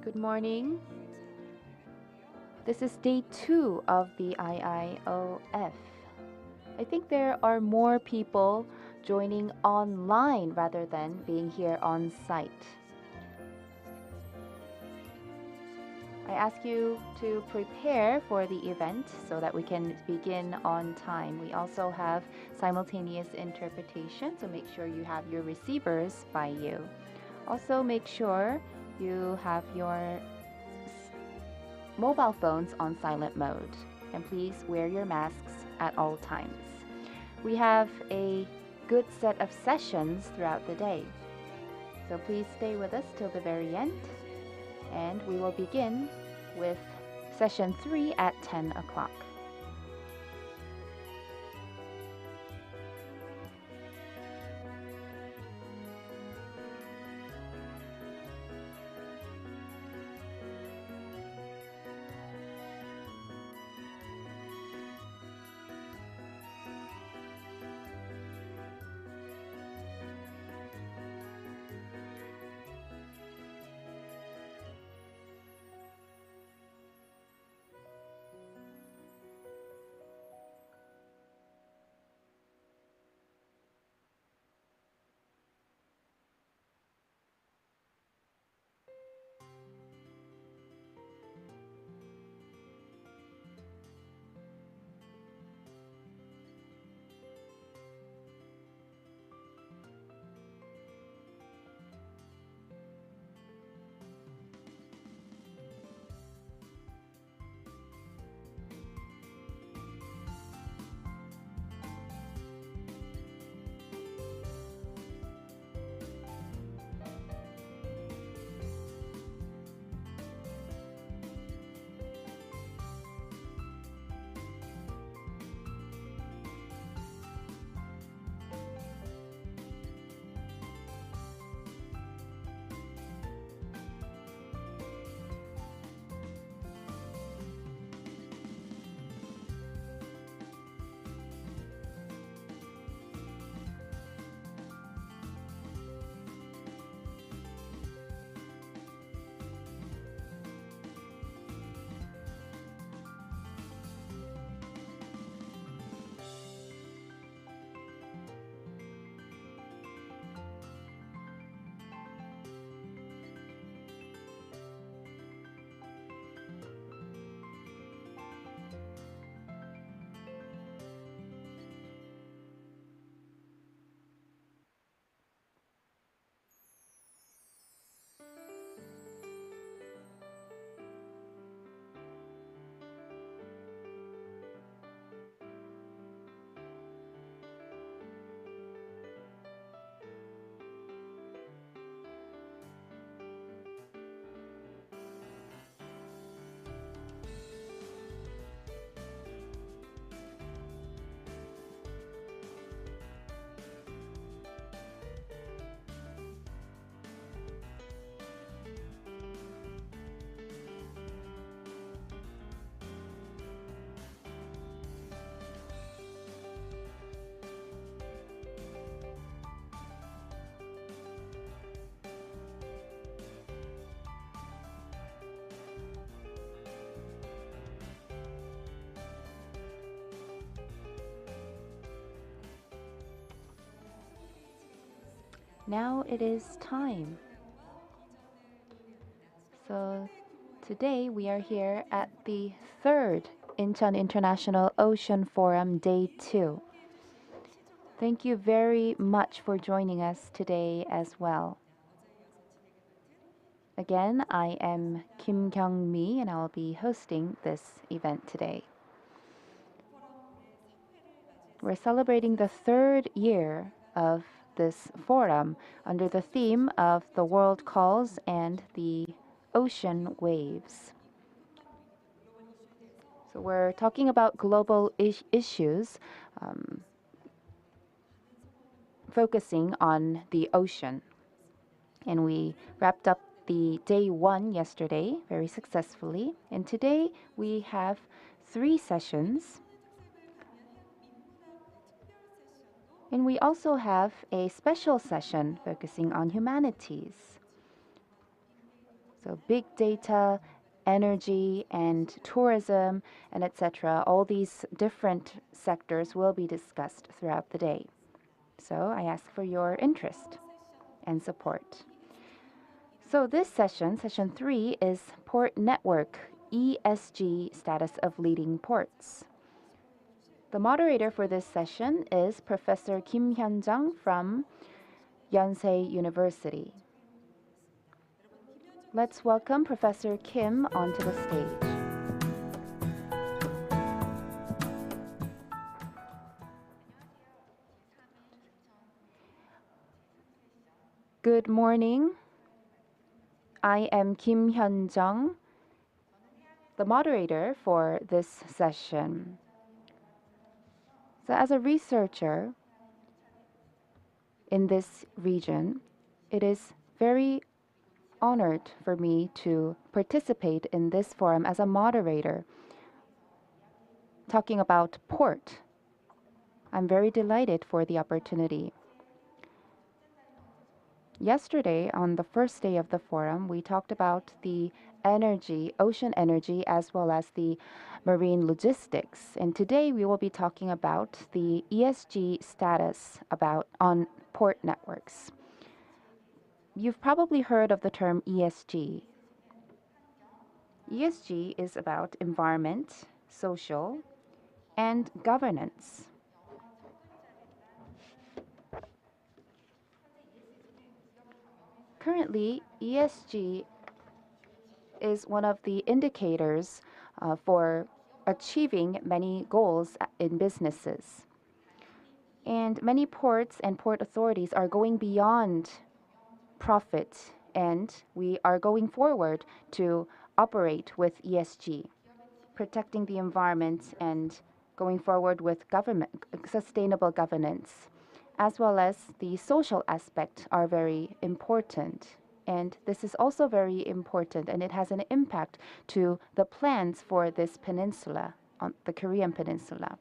Good morning. This is day 2 of the IIOF. I think there are more people joining online rather than being here on site. I ask you to prepare for the event so that we can begin on time. We also have simultaneous interpretation, so make sure you have your receivers by you. Also, make sure you have your mobile phones on silent mode, and please wear your masks at all times. We have a good set of sessions throughout the day, so please stay with us till the very end, and we will begin with session 3 at 10 o'clock. Now it is time. So today we are here at the third Incheon International Ocean Forum Day 2. Thank you very much for joining us today as well. Again, I am Kim Kyung-mi and I will be hosting this event today. We're celebrating the third year of this forum under the theme of the world calls and the ocean waves. So we're talking about global issues, focusing on the ocean. And we wrapped up the day 1 yesterday very successfully. And today we have 3 sessions. And we also have a special session focusing on humanities. So big data, energy, and tourism, and etc. All these different sectors will be discussed throughout the day. So I ask for your interest and support. So this session, session 3, is Port Network ESG status of leading ports. The moderator for this session is Professor Kim Hyun-jung from Yonsei University. Let's welcome Professor Kim onto the stage. Good morning. I am Kim Hyun-jung, the moderator for this session. So as a researcher in this region, it is very honored for me to participate in this forum as a moderator talking about port. I'm very delighted for the opportunity. Yesterday, on the first day of the forum, we talked about the energy, ocean energy, as well as the marine logistics. And today we will be talking about the ESG status on port networks. You've probably heard of the term ESG. ESG is about environment, social, and governance. Currently, ESG is one of the indicators for achieving many goals in businesses. And many ports and port authorities are going beyond profit, and we are going forward to operate with ESG, protecting the environment and going forward with sustainable governance, as well as the social aspect are very important. And this is also very important, and it has an impact to the plans for this peninsula, on the Korean peninsula.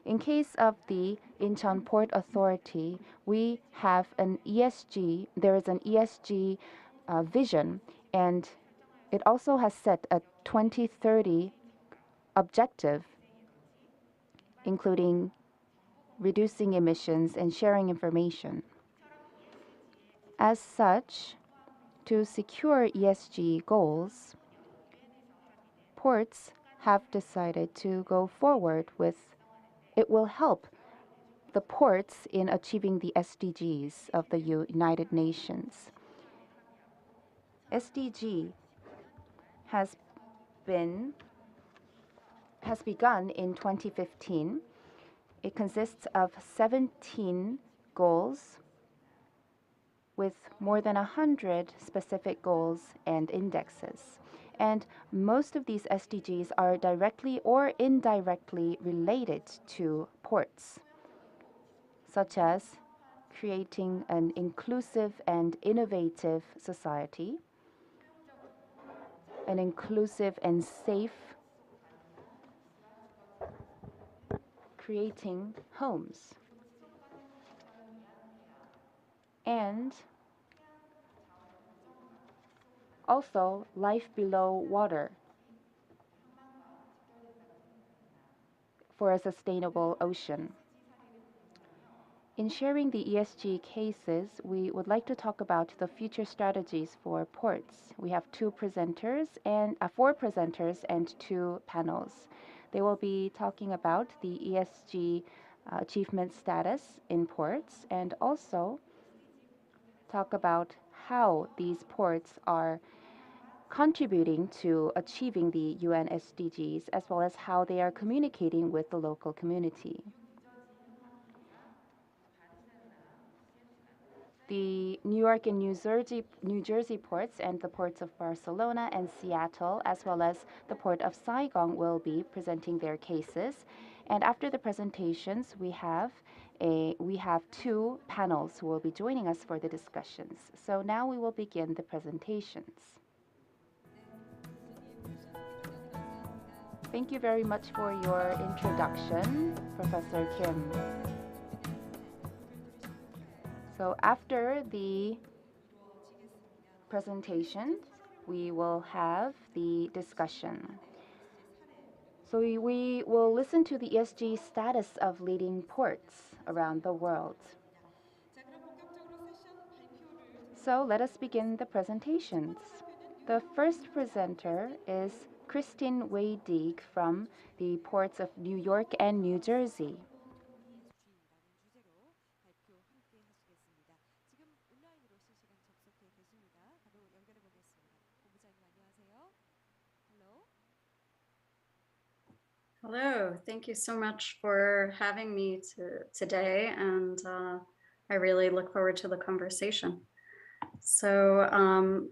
In case of the Incheon Port Authority, we have an ESG, there is an ESG vision, and it also has set a 2030 objective, including reducing emissions and sharing information. As such, to secure ESG goals, ports have decided to go forward with it will help the ports in achieving the SDGs of the United Nations. SDG has begun in 2015. It consists of 17 goals with more than 100 specific goals and indexes. And most of these SDGs are directly or indirectly related to ports, such as creating an inclusive and innovative society, an inclusive and safe, creating homes, and also life below water for a sustainable ocean. In sharing the ESG cases, we would like to talk about the future strategies for ports. We have four presenters and 2 panels. They will be talking about the ESG achievement status in ports and also talk about how these ports are contributing to achieving the UN SDGs, as well as how they are communicating with the local community. The New York and New Jersey ports and the ports of Barcelona and Seattle, as well as the port of Saigon, will be presenting their cases. And after the presentations, we have 2 panels who will be joining us for the discussions. So now we will begin the presentations. Thank you very much for your introduction, Professor Kim. So after the presentation, we will have the discussion. So we will listen to the ESG status of leading ports around the world. So let us begin the presentations. The first presenter is Christine Weydig from the ports of New York and New Jersey. Hello, thank you so much for having me today, and I really look forward to the conversation. So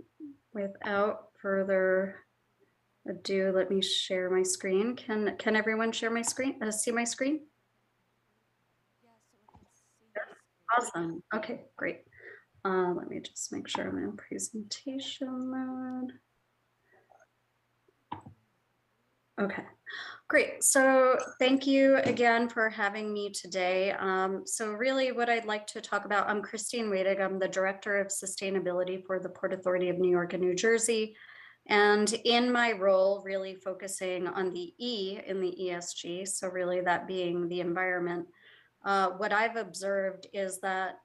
without further ado, let me share my screen. Can everyone share my screen, see my screen? Awesome, okay, great. Let me just make sure I'm in presentation mode. Okay, great. So thank you again for having me today. So really what I'd like to talk about, I'm Christine Weydig. I'm the Director of Sustainability for the Port Authority of New York and New Jersey. And in my role, really focusing on the E in the ESG, so really that being the environment, what I've observed is that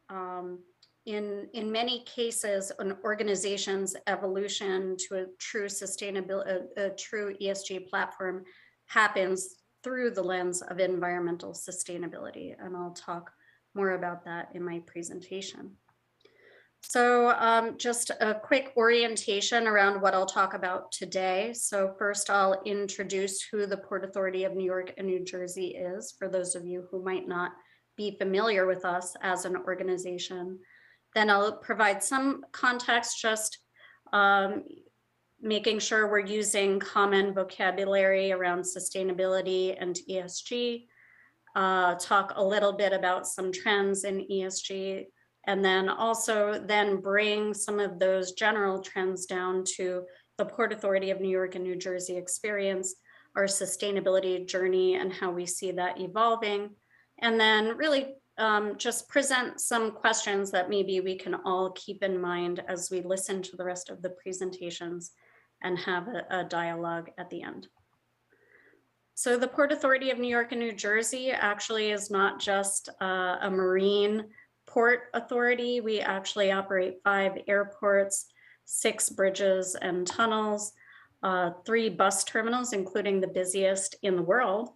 in many cases, an organization's evolution to a true sustainability, a true ESG platform happens through the lens of environmental sustainability. And I'll talk more about that in my presentation. So just a quick orientation around what I'll talk about today. So first I'll introduce who the Port Authority of New York and New Jersey is, for those of you who might not be familiar with us as an organization. Then I'll provide some context, just making sure we're using common vocabulary around sustainability and ESG, talk a little bit about some trends in ESG, and then also then bring some of those general trends down to the Port Authority of New York and New Jersey experience, our sustainability journey, and how we see that evolving. And then really just present some questions that maybe we can all keep in mind as we listen to the rest of the presentations and have a dialogue at the end. So the Port Authority of New York and New Jersey actually is not just a marine port authority. We actually operate 5 airports, 6 bridges and tunnels, 3 bus terminals, including the busiest in the world.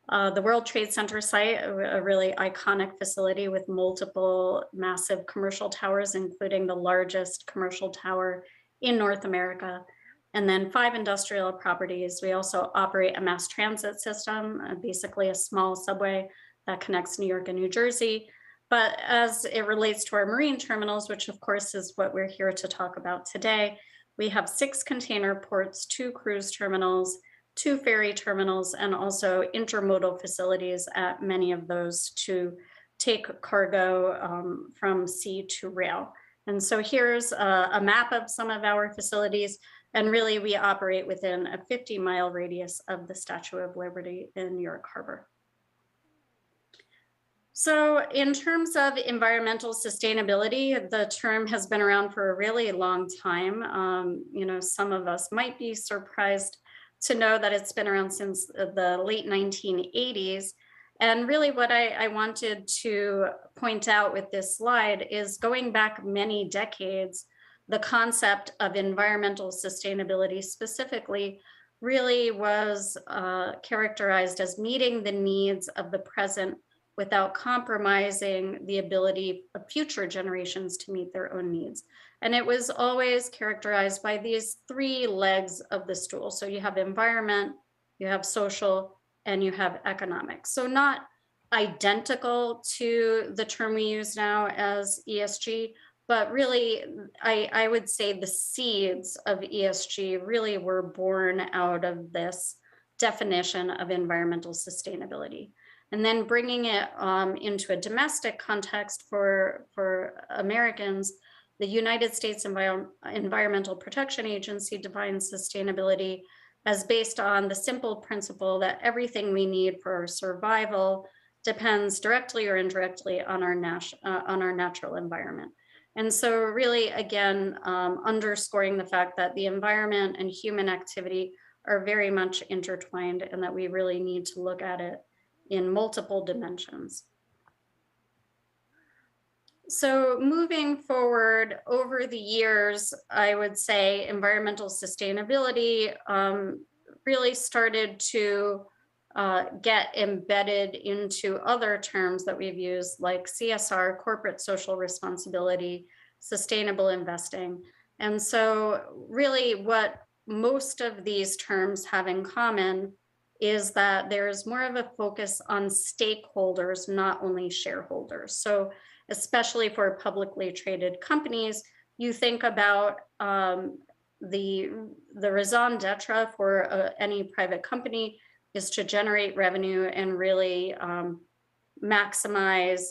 The World Trade Center site, a really iconic facility with multiple massive commercial towers, including the largest commercial tower in North America. And then 5 industrial properties. We also operate a mass transit system, basically a small subway that connects New York and New Jersey. But as it relates to our marine terminals, which of course is what we're here to talk about today, we have 6 container ports, 2 cruise terminals, 2 ferry terminals, and also intermodal facilities at many of those to take cargo from sea to rail. And so here's a map of some of our facilities. And really, we operate within a 50-mile radius of the Statue of Liberty in New York Harbor. So in terms of environmental sustainability, the term has been around for a really long time. You know, some of us might be surprised to know that it's been around since the late 1980s. And really what I wanted to point out with this slide is going back many decades, the concept of environmental sustainability specifically really was characterized as meeting the needs of the present without compromising the ability of future generations to meet their own needs. And it was always characterized by these 3 legs of the stool. So you have environment, you have social, and you have economic. So not identical to the term we use now as ESG, but really, I would say the seeds of ESG really were born out of this definition of environmental sustainability. And then bringing it into a domestic context for Americans, the United States Environmental Protection Agency defines sustainability as based on the simple principle that everything we need for our survival depends directly or indirectly on our natural environment. And so really, again, underscoring the fact that the environment and human activity are very much intertwined and that we really need to look at it in multiple dimensions. So moving forward over the years, I would say environmental sustainability really started to get embedded into other terms that we've used, like CSR, corporate social responsibility, sustainable investing. And so really what most of these terms have in common is that there's more of a focus on stakeholders, not only shareholders. So especially for publicly traded companies, you think about the raison d'etre for any private company is to generate revenue and really maximize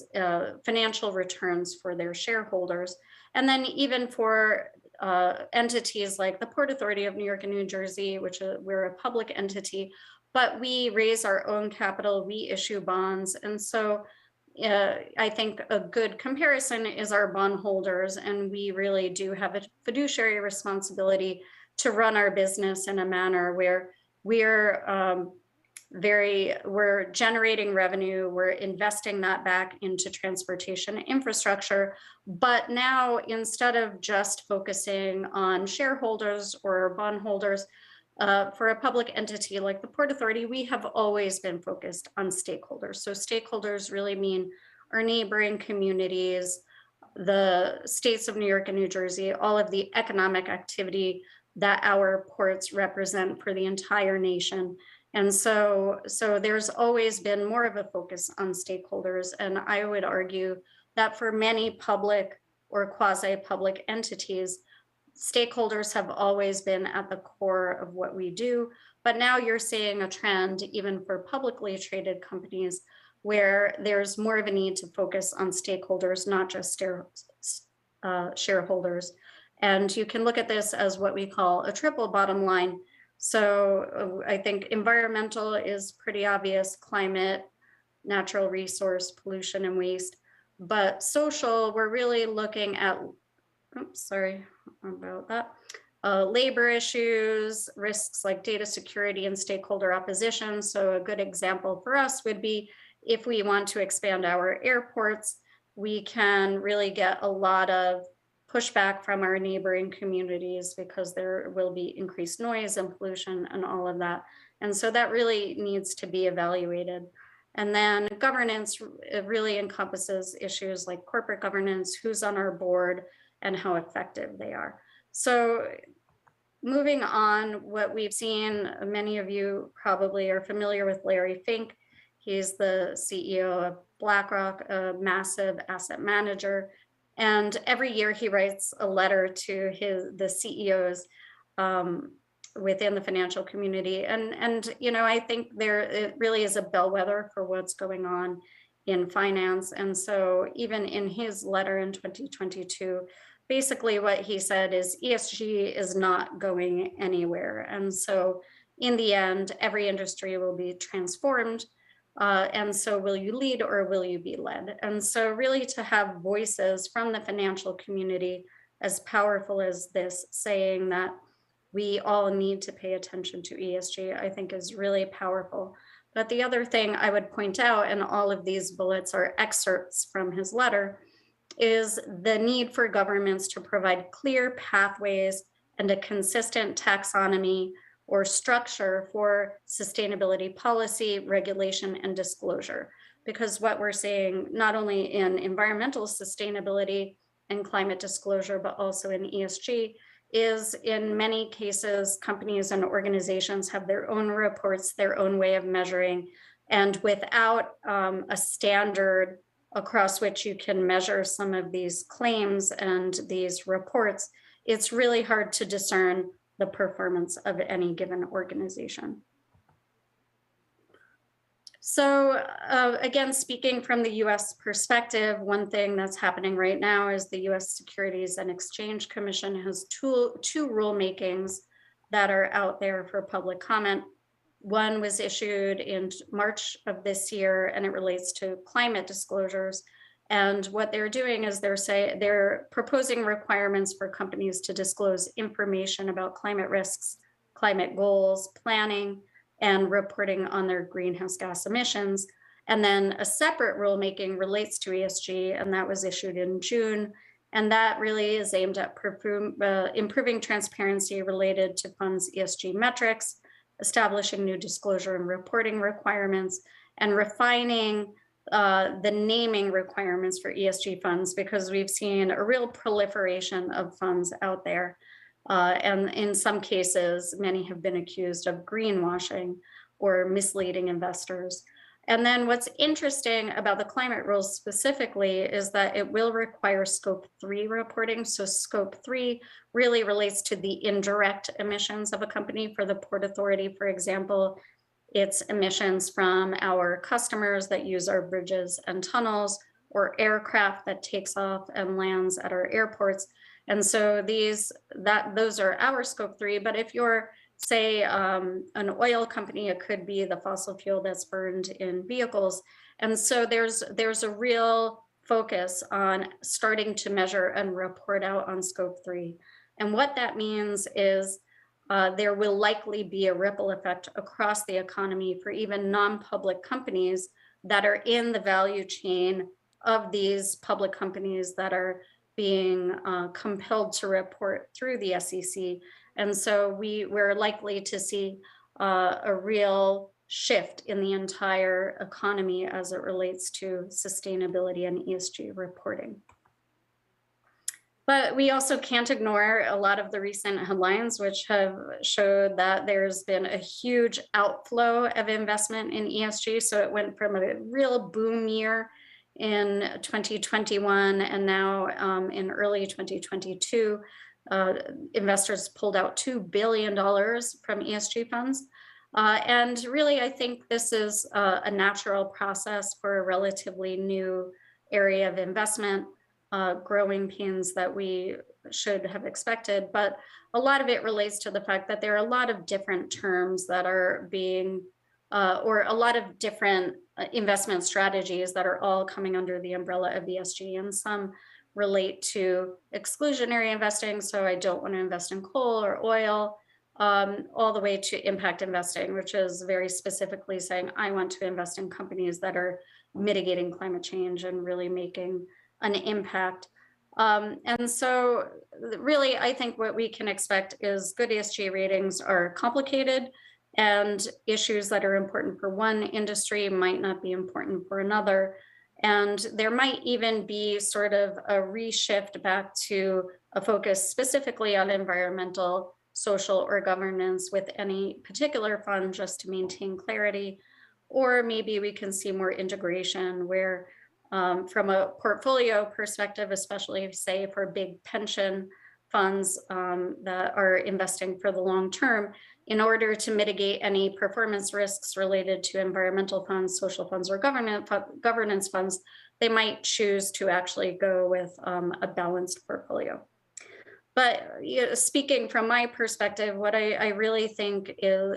financial returns for their shareholders. And then even for entities like the Port Authority of New York and New Jersey, which we're a public entity, but we raise our own capital, we issue bonds. And so I think a good comparison is our bondholders, and we really do have a fiduciary responsibility to run our business in a manner where we're generating revenue, we're investing that back into transportation infrastructure. But now, instead of just focusing on shareholders or bondholders, for a public entity like the Port Authority, we have always been focused on stakeholders. So stakeholders really mean our neighboring communities, the states of New York and New Jersey, all of the economic activity that our ports represent for the entire nation. And so there's always been more of a focus on stakeholders. And I would argue that for many public or quasi-public entities, stakeholders have always been at the core of what we do. But now you're seeing a trend, even for publicly traded companies, where there's more of a need to focus on stakeholders, not just shareholders. And you can look at this as what we call a triple bottom line. So I think environmental is pretty obvious: climate, natural resource, pollution, and waste. But social, we're really looking at, oops, sorry about that, labor issues, risks like data security and stakeholder opposition. So a good example for us would be if we want to expand our airports, we can really get a lot of pushback from our neighboring communities because there will be increased noise and pollution and all of that. And so that really needs to be evaluated. And then governance, it really encompasses issues like corporate governance, who's on our board, and how effective they are. So moving on, what we've seen, many of you probably are familiar with Larry Fink. He's the CEO of BlackRock, a massive asset manager. And every year he writes a letter to the CEOs within the financial community. And you know, I think it really is a bellwether for what's going on in finance. And so even in his letter in 2022, basically what he said is ESG is not going anywhere. And so in the end, every industry will be transformed. And so will you lead or will you be led? And so really to have voices from the financial community as powerful as this, saying that we all need to pay attention to ESG, I think is really powerful. But the other thing I would point out, and all of these bullets are excerpts from his letter, is the need for governments to provide clear pathways and a consistent taxonomy or structure for sustainability policy, regulation, and disclosure. Because what we're seeing, not only in environmental sustainability and climate disclosure, but also in ESG, is in many cases, companies and organizations have their own reports, their own way of measuring, and without a standard across which you can measure some of these claims and these reports, it's really hard to discern the performance of any given organization. So again, speaking from the US perspective, one thing that's happening right now is the US Securities and Exchange Commission has two rulemakings that are out there for public comment. One was issued in March of this year, and it relates to climate disclosures. And what they're doing is they're proposing requirements for companies to disclose information about climate risks, climate goals, planning, and reporting on their greenhouse gas emissions. And then a separate rulemaking relates to ESG, and that was issued in June. And that really is aimed at improving transparency related to funds' ESG metrics, establishing new disclosure and reporting requirements, and refining the naming requirements for ESG funds, because we've seen a real proliferation of funds out there. And in some cases, many have been accused of greenwashing or misleading investors. And then what's interesting about the climate rules specifically is that it will require scope 3 reporting. So scope 3 really relates to the indirect emissions of a company. For the Port Authority, for example, it's emissions from our customers that use our bridges and tunnels, or aircraft that takes off and lands at our airports. And so those are our scope 3. But if you're, say, an oil company, it could be the fossil fuel that's burned in vehicles. And so there's a real focus on starting to measure and report out on scope 3. And what that means is there will likely be a ripple effect across the economy for even non-public companies that are in the value chain of these public companies that are being compelled to report through the SEC. And so we're likely to see a real shift in the entire economy as it relates to sustainability and ESG reporting. But we also can't ignore a lot of the recent headlines, which have showed that there's been a huge outflow of investment in ESG. So it went from a real boom year in 2021, and now in early 2022, investors pulled out $2 billion from ESG funds. And really, I think this is a natural process for a relatively new area of investment. Growing pains that we should have expected, but a lot of it relates to the fact that there are a lot of different terms that are being, or a lot of different investment strategies that are all coming under the umbrella of ESG, and some relate to exclusionary investing, so I don't want to invest in coal or oil, all the way to impact investing, which is very specifically saying I want to invest in companies that are mitigating climate change and really making an impact. And so really, I think what we can expect is good ESG ratings are complicated, and issues that are important for one industry might not be important for another. And there might even be sort of a reshift back to a focus specifically on environmental, social, or governance with any particular fund, just to maintain clarity. Or maybe we can see more integration where from a portfolio perspective, especially say for big pension funds that are investing for the long term, in order to mitigate any performance risks related to environmental funds, social funds, or governance funds, they might choose to actually go with a balanced portfolio. But speaking from my perspective, what I really think is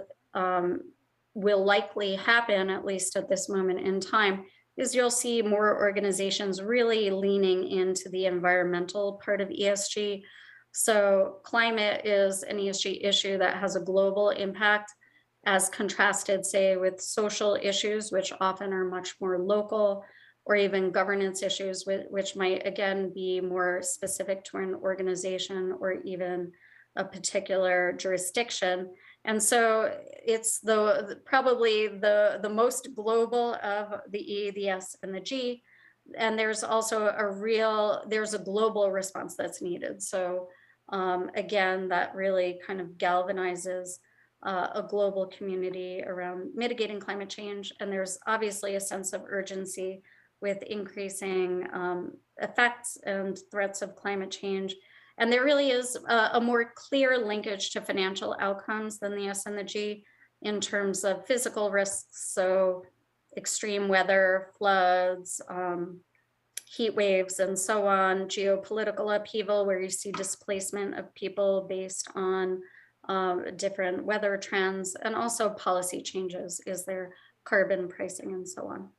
will likely happen, at least at this moment in time, is you'll see more organizations really leaning into the environmental part of ESG. So climate is an ESG issue that has a global impact, as contrasted, say, with social issues, which often are much more local, or even governance issues, which might, again, be more specific to an organization or even a particular jurisdiction. And so it's probably the most global of the E, the S, and the G. And there's also there's a global response that's needed. So again, that really kind of galvanizes a global community around mitigating climate change. And there's obviously a sense of urgency with increasing effects and threats of climate change. And there really is a more clear linkage to financial outcomes than the S and the G in terms of physical risks. So extreme weather, floods, heat waves, and so on, geopolitical upheaval, where you see displacement of people based on different weather trends, and also policy changes. Is there carbon pricing and so on?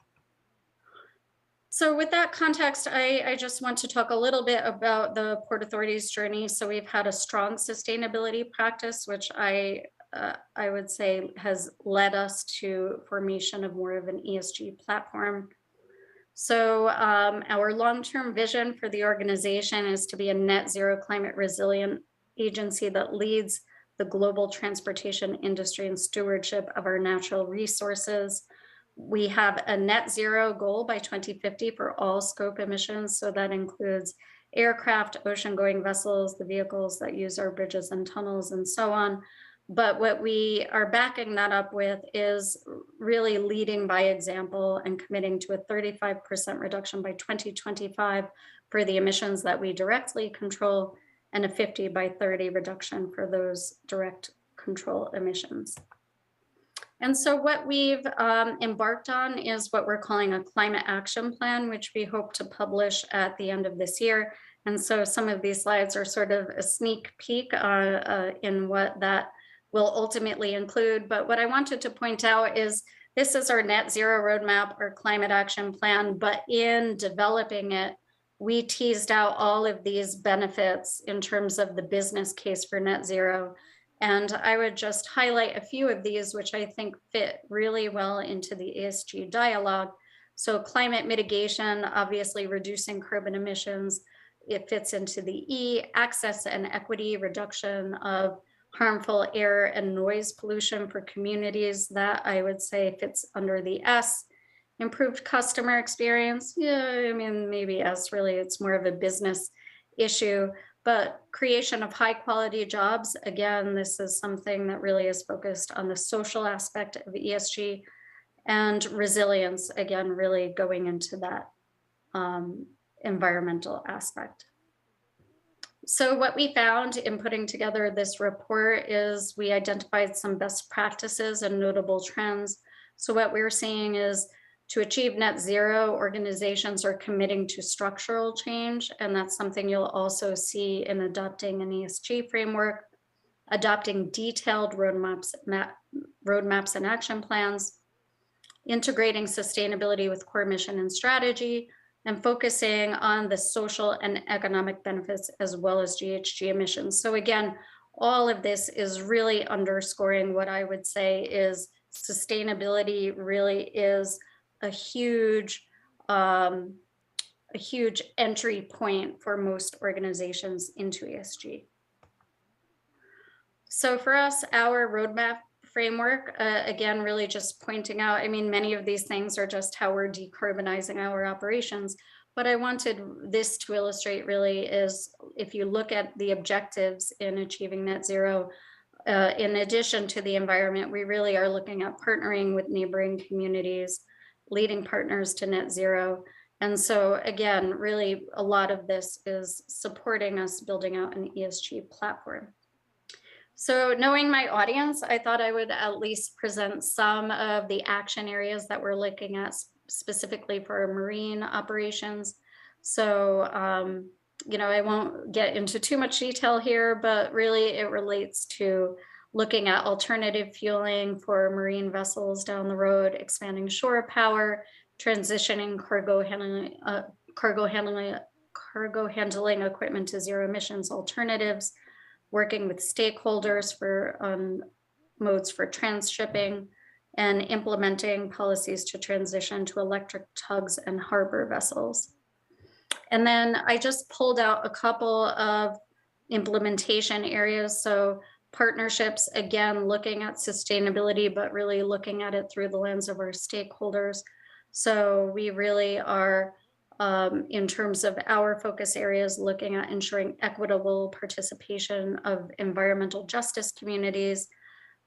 So with that context, I just want to talk a little bit about the Port Authority's journey. So we've had a strong sustainability practice, which I would say has led us to formation of more of an ESG platform. So our long-term vision for the organization is to be a net zero climate resilient agency that leads the global transportation industry and stewardship of our natural resources. We have a net zero goal by 2050 for all scope emissions. So that includes aircraft, ocean going vessels, the vehicles that use our bridges and tunnels and so on. But what we are backing that up with is really leading by example and committing to a 35% reduction by 2025 for the emissions that we directly control and a 50 by 30 reduction for those direct control emissions. And so what we've embarked on is what we're calling a climate action plan, which we hope to publish at the end of this year. And so some of these slides are sort of a sneak peek in what that will ultimately include. But what I wanted to point out is this is our net zero roadmap or climate action plan, but in developing it, we teased out all of these benefits in terms of the business case for net zero. And I would just highlight a few of these, which I think fit really well into the ESG dialogue. So climate mitigation, obviously reducing carbon emissions, it fits into the E, access and equity, reduction of harmful air and noise pollution for communities. That I would say fits under the S. Improved customer experience. Yeah, I mean, maybe S really, it's more of a business issue, but creation of high quality jobs. Again, this is something that really is focused on the social aspect of ESG, and resilience, again, really going into that environmental aspect. So what we found in putting together this report is we identified some best practices and notable trends. So what we're seeing is to achieve net zero, organizations are committing to structural change, and that's something you'll also see in adopting an ESG framework, adopting detailed roadmaps and action plans, integrating sustainability with core mission and strategy, and focusing on the social and economic benefits as well as GHG emissions. So again, all of this is really underscoring what I would say is sustainability really is a huge entry point for most organizations into ESG. So for us, our roadmap framework, again, really just pointing out, I mean, many of these things are just how we're decarbonizing our operations. But I wanted this to illustrate really is if you look at the objectives in achieving net zero, in addition to the environment, we really are looking at partnering with neighboring communities, leading partners to net zero. And so again, really a lot of this is supporting us building out an ESG platform. So knowing my audience, I thought I would at least present some of the action areas that we're looking at specifically for our marine operations. So, you know, I won't get into too much detail here, but really it relates to looking at alternative fueling for marine vessels down the road, expanding shore power, transitioning cargo handling equipment to zero emissions alternatives, working with stakeholders for modes for transshipping, and implementing policies to transition to electric tugs and harbor vessels. And then I just pulled out a couple of implementation areas. So partnerships, again, looking at sustainability, but really looking at it through the lens of our stakeholders. So we really are, in terms of our focus areas, looking at ensuring equitable participation of environmental justice communities,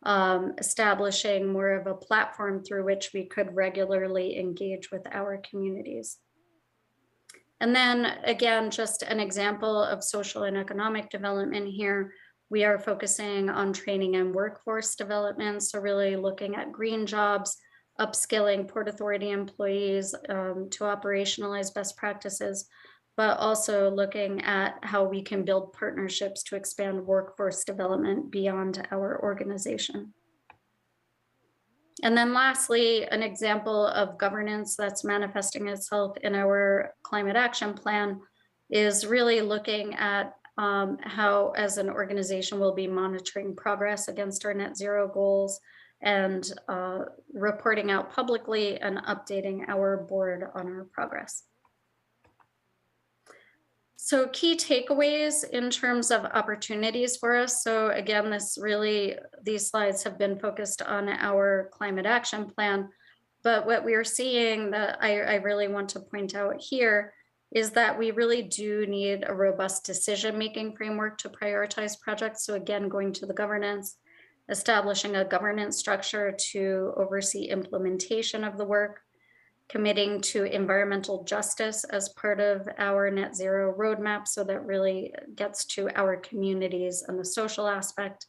establishing more of a platform through which we could regularly engage with our communities. And then again, just an example of social and economic development here. We are focusing on training and workforce development. So really looking at green jobs, upskilling Port Authority employees to operationalize best practices, but also looking at how we can build partnerships to expand workforce development beyond our organization. And then lastly, an example of governance that's manifesting itself in our climate action plan is really looking at how, as an organization, we'll be monitoring progress against our net zero goals and reporting out publicly and updating our board on our progress. So key takeaways in terms of opportunities for us. So again, these slides have been focused on our climate action plan, but what we are seeing that I really want to point out here is that we really do need a robust decision-making framework to prioritize projects. So again, going to the governance, establishing a governance structure to oversee implementation of the work, committing to environmental justice as part of our net zero roadmap. So that really gets to our communities and the social aspect,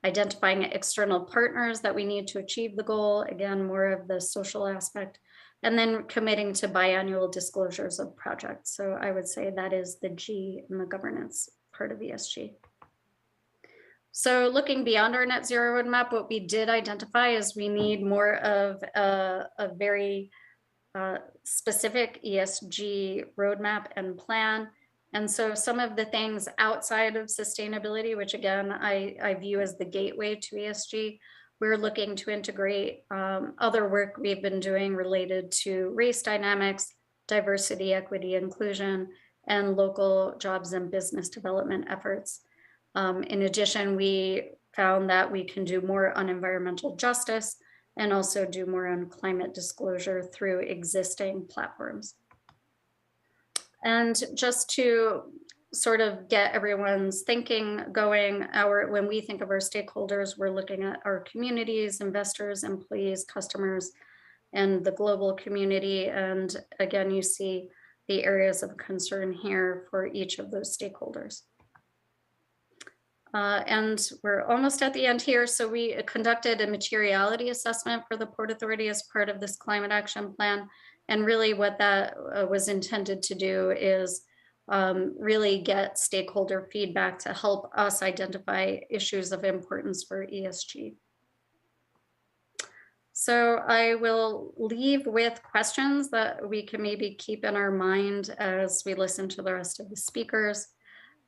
identifying external partners that we need to achieve the goal, again, more of the social aspect, and then committing to biannual disclosures of projects. So I would say that is the G in the governance part of ESG. So looking beyond our net zero roadmap, what we did identify is we need more of a very specific ESG roadmap and plan. And so some of the things outside of sustainability, which again, I view as the gateway to ESG, we're looking to integrate other work we've been doing related to race dynamics, diversity, equity, inclusion, and local jobs and business development efforts. In addition, we found that we can do more on environmental justice and also do more on climate disclosure through existing platforms. And just to sort of get everyone's thinking going, when we think of our stakeholders, we're looking at our communities, investors, employees, customers, and the global community. And again, you see the areas of concern here for each of those stakeholders. And we're almost at the end here. So we conducted a materiality assessment for the Port Authority as part of this climate action plan. And really what that was intended to do is really get stakeholder feedback to help us identify issues of importance for ESG. So I will leave with questions that we can maybe keep in our mind as we listen to the rest of the speakers.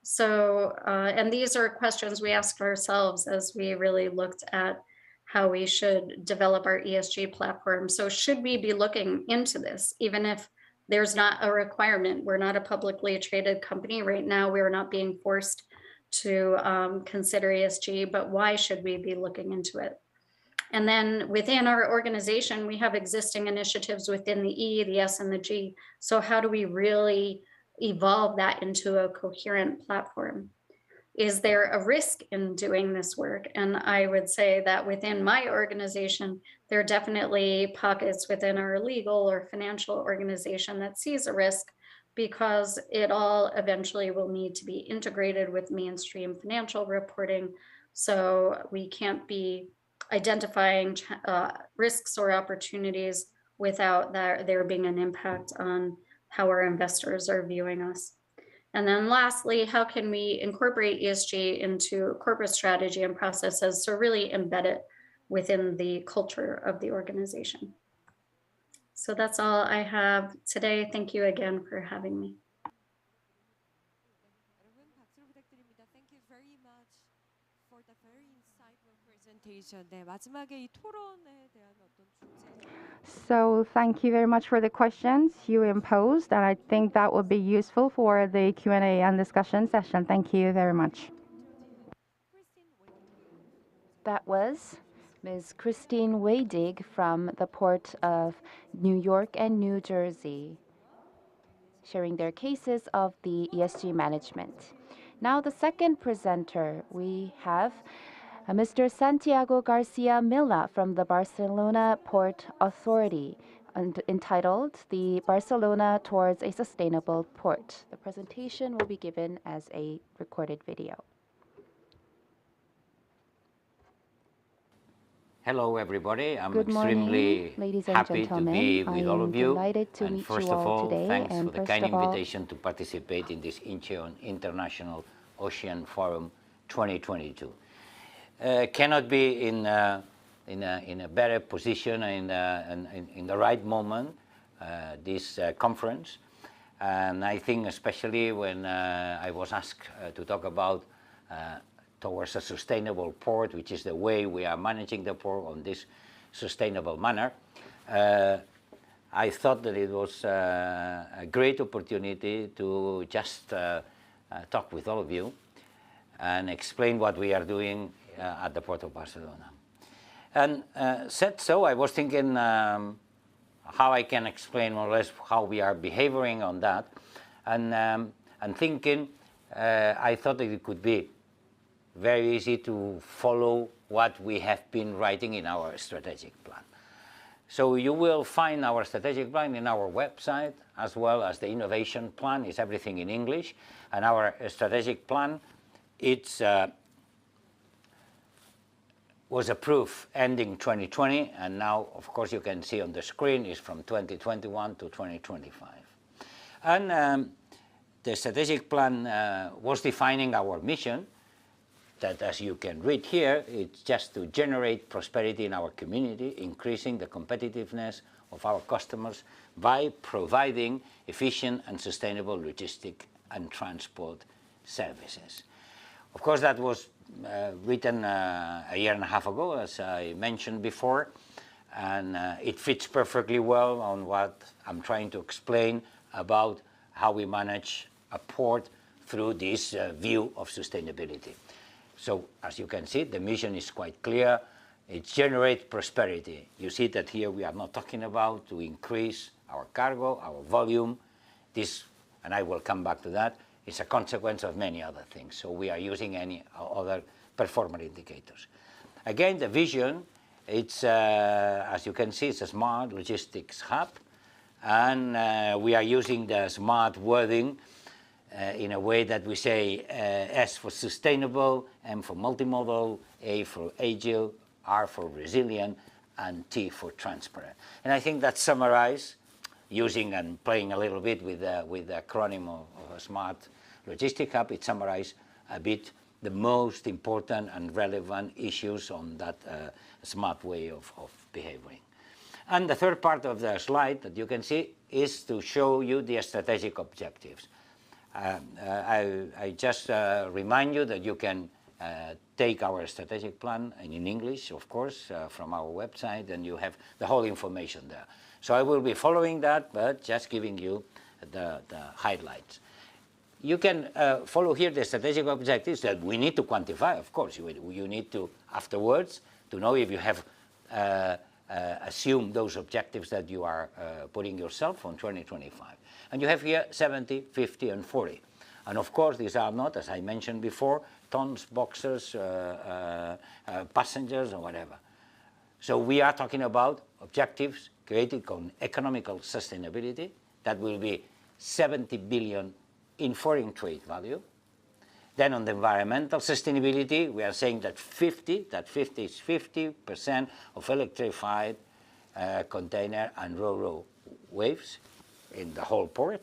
So, and these are questions we asked ourselves as we really looked at how we should develop our ESG platform. So should we be looking into this, even if there's not a requirement? We're not a publicly traded company right now. We're not being forced to consider ESG, but why should we be looking into it? And then within our organization, we have existing initiatives within the E, the S, and the G. So how do we really evolve that into a coherent platform? Is there a risk in doing this work? And I would say that within my organization, there are definitely pockets within our legal or financial organization that sees a risk, because it all eventually will need to be integrated with mainstream financial reporting. So we can't be identifying risks or opportunities without there being an impact on how our investors are viewing us. And then lastly, how can we incorporate ESG into corporate strategy and processes, so really embed it within the culture of the organization? So that's all I have today. Thank you again for having me. Thank you very much for the very insightful presentation. 네, 마지막에 이 토론에 대한 어떤 So thank you very much for the questions you imposed, and I think that would be useful for the Q&A and discussion session. Thank you very much. That was Ms. Christine Weidig from the Port of New York and New Jersey, sharing their cases of the ESG management. Now the second presenter, we have Mr. Santiago Garcia Milla from the Barcelona Port Authority, entitled The Barcelona Towards a Sustainable Port. The presentation will be given as a recorded video. Hello, everybody. I'm Good morning, extremely ladies and happy gentlemen. to be with all of you. Delighted to And meet first you of all all, today. thanks And for the first kind of all, invitation to participate in this Incheon International Ocean Forum 2022. Cannot be in in a better position in the right moment, this conference. And I think especially when I was asked to talk about towards a sustainable port, which is the way we are managing the port on this sustainable manner, I thought that it was a great opportunity to just talk with all of you and explain what we are doing at the Port of Barcelona. And said so, I was thinking how I can explain more or less how we are behaving on that, and thinking I thought that it could be very easy to follow what we have been writing in our strategic plan. So you will find our strategic plan in our website, as well as the innovation plan. Is everything in English, and our strategic plan, it's was approved ending 2020, and now, of course, you can see on the screen is from 2021 to 2025. And the strategic plan was defining our mission, that, as you can read here, it's just to generate prosperity in our community, increasing the competitiveness of our customers by providing efficient and sustainable logistic and transport services. Of course, that was written a year and a half ago, as I mentioned before, and it fits perfectly well on what I'm trying to explain about how we manage a port through this view of sustainability. So, as you can see, the mission is quite clear. It generates prosperity. You see that here we are not talking about to increase our cargo, our volume. This, and I will come back to that, is a consequence of many other things. So we are using any other performance indicators. Again, the vision, it's, as you can see, it's a smart logistics hub. And we are using the smart wording in a way that we say S for sustainable, M for multimodal, A for agile, R for resilient, and T for transparent. And I think that summarized, using and playing a little bit with the acronym of a smart logistic hub, it summarized a bit the most important and relevant issues on that smart way of behaving. And the third part of the slide that you can see is to show you the strategic objectives. I just remind you that you can take our strategic plan, and in English, of course, from our website, and you have the whole information there. So I will be following that, but just giving you the highlights. You can follow here the strategic objectives that we need to quantify, of course. You need to, afterwards, to know if you have assumed those objectives that you are putting yourself on 2025. And you have here 70, 50, and 40. And of course, these are not, as I mentioned before, tons, boxes, passengers, or whatever. So we are talking about objectives created on economical sustainability. That will be 70 billion in foreign trade value. Then on the environmental sustainability, we are saying that 50 is 50% of electrified container and ro-ro waves in the whole port.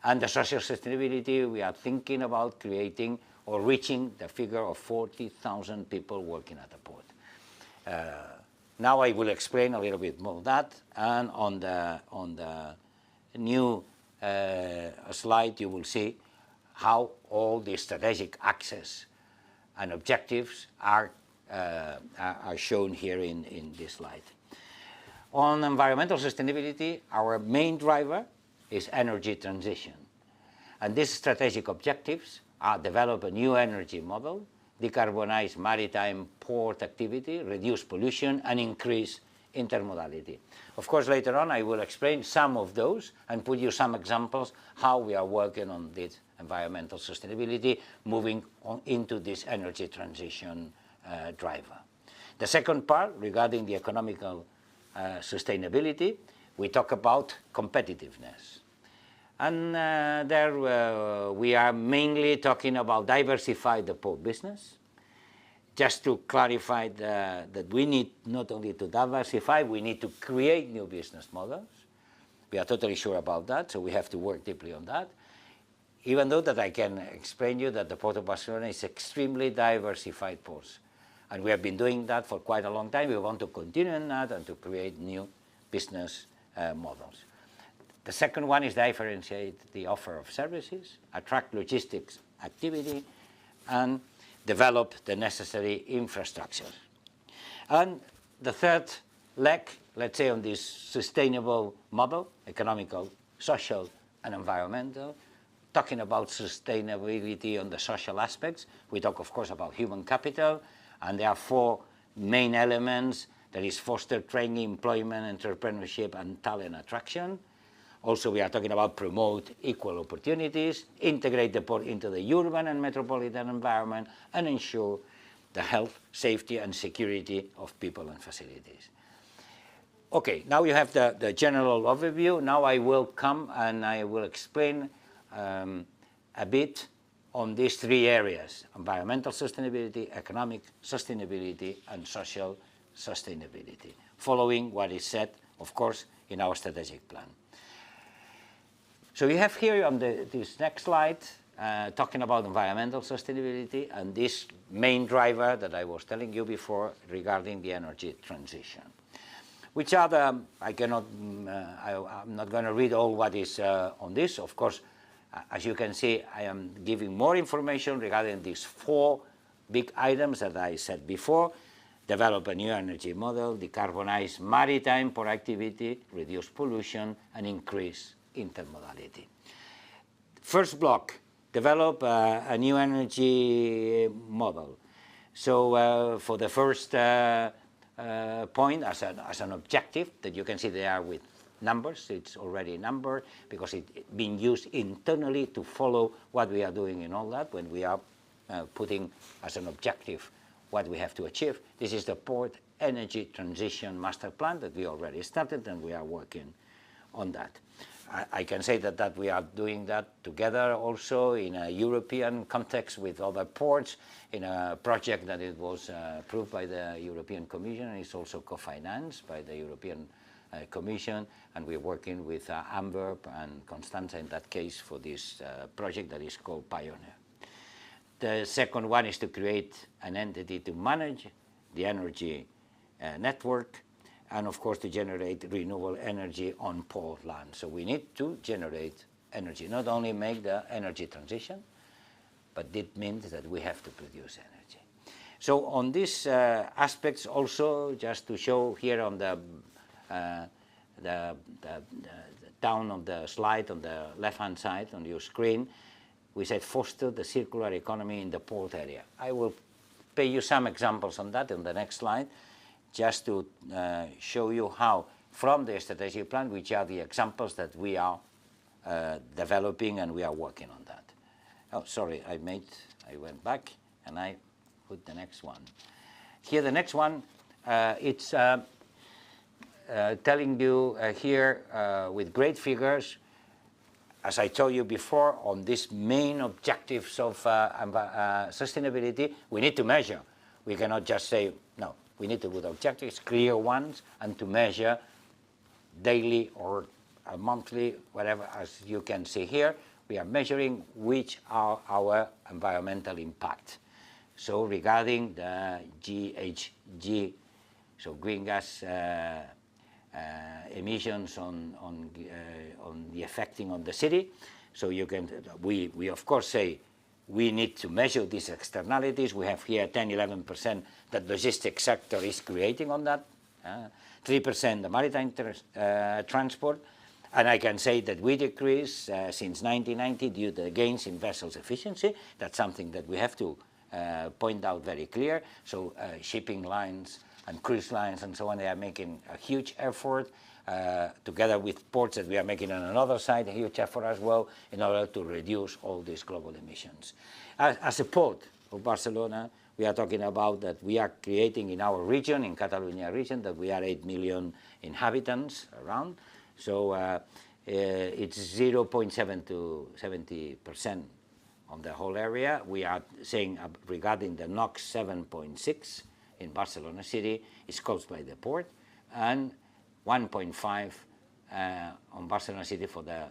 And the social sustainability, we are thinking about creating or reaching the figure of 40,000 people working at the port. Now I will explain a little bit more of that, and on the new slide you will see how all the strategic axes and objectives are shown here in this slide. On environmental sustainability, our main driver is energy transition. And these strategic objectives are develop a new energy model, decarbonize maritime port activity, reduce pollution, and increase intermodality. Of course, later on I will explain some of those and put you some examples how we are working on this environmental sustainability, moving on into this energy transition driver. The second part, regarding the economical sustainability, we talk about competitiveness. And there we are mainly talking about diversify the port business. Just to clarify that we need not only to diversify, we need to create new business models. We are totally sure about that, so we have to work deeply on that. Even though that I can explain you that the Port of Barcelona is extremely diversified port. And we have been doing that for quite a long time. We want to continue in that and to create new business models. The second one is differentiate the offer of services, attract logistics activity, and develop the necessary infrastructure. And the third leg, let's say, on this sustainable model, economical, social, and environmental, talking about sustainability on the social aspects. We talk, of course, about human capital, and there are four main elements. That is foster training, employment, entrepreneurship, and talent attraction. Also, we are talking about promote equal opportunities, integrate the port into the urban and metropolitan environment, and ensure the health, safety, and security of people and facilities. Okay, now you have the general overview. Now I will come and I will explain a bit on these three areas: environmental sustainability, economic sustainability, and social sustainability, following what is said, of course, in our strategic plan. So you have here on this next slide talking about environmental sustainability and this main driver that I was telling you before regarding the energy transition. Which are the, I'm not going to read all what is on this. Of course, as you can see, I am giving more information regarding these four big items that I said before. Develop a new energy model, decarbonize maritime port activity, reduce pollution, and increase intermodality. First block, develop a new energy model. So for the first point, as an objective that you can see there with numbers, it's already numbered because it's being used internally to follow what we are doing in all that when we are putting as an objective what we have to achieve. This is the Port Energy Transition Master Plan that we already started and we are working on that. I can say that we are doing that together also in a European context with other ports in a project that it was approved by the European Commission and is also co-financed by the European Commission, and we're working with Antwerp and Constanza in that case for this project that is called Pioneer. The second one is to create an entity to manage the energy network, and of course to generate renewable energy on port land. So we need to generate energy, not only make the energy transition, but it means that we have to produce energy. So on these aspects also, just to show here on the down on the slide on the left-hand side on your screen, we said foster the circular economy in the port area. I will pay you some examples on that in the next slide, just to show you how, from the strategic plan, which are the examples that we are developing and we are working on that. Oh, sorry, I went back and I put the next one. Here, the next one, it's telling you here with great figures, as I told you before, on these main objectives of sustainability, we need to measure. We cannot just say, no, we need to put objectives, clear ones, and to measure daily or monthly, whatever, as you can see here, we are measuring which are our environmental impact. So regarding the GHG, so green gas emissions on the affecting on the city. So you can, we of course say we need to measure these externalities. We have here 10-11% that logistics sector is creating on that, 3% the maritime transport, and I can say that we decrease since 1990 due to the gains in vessels efficiency. That's something that we have to point out very clear. So shipping lines and cruise lines and so on, they are making a huge effort, together with ports that we are making on another side, a huge effort as well, in order to reduce all these global emissions. As a port of Barcelona, we are talking about that we are creating in our region, in Catalonia region, that we are 8 million inhabitants around. So it's 0.7 to 70% on the whole area. We are saying regarding the NOx 7.6 in Barcelona city is caused by the port, and 1.5 on Barcelona city for the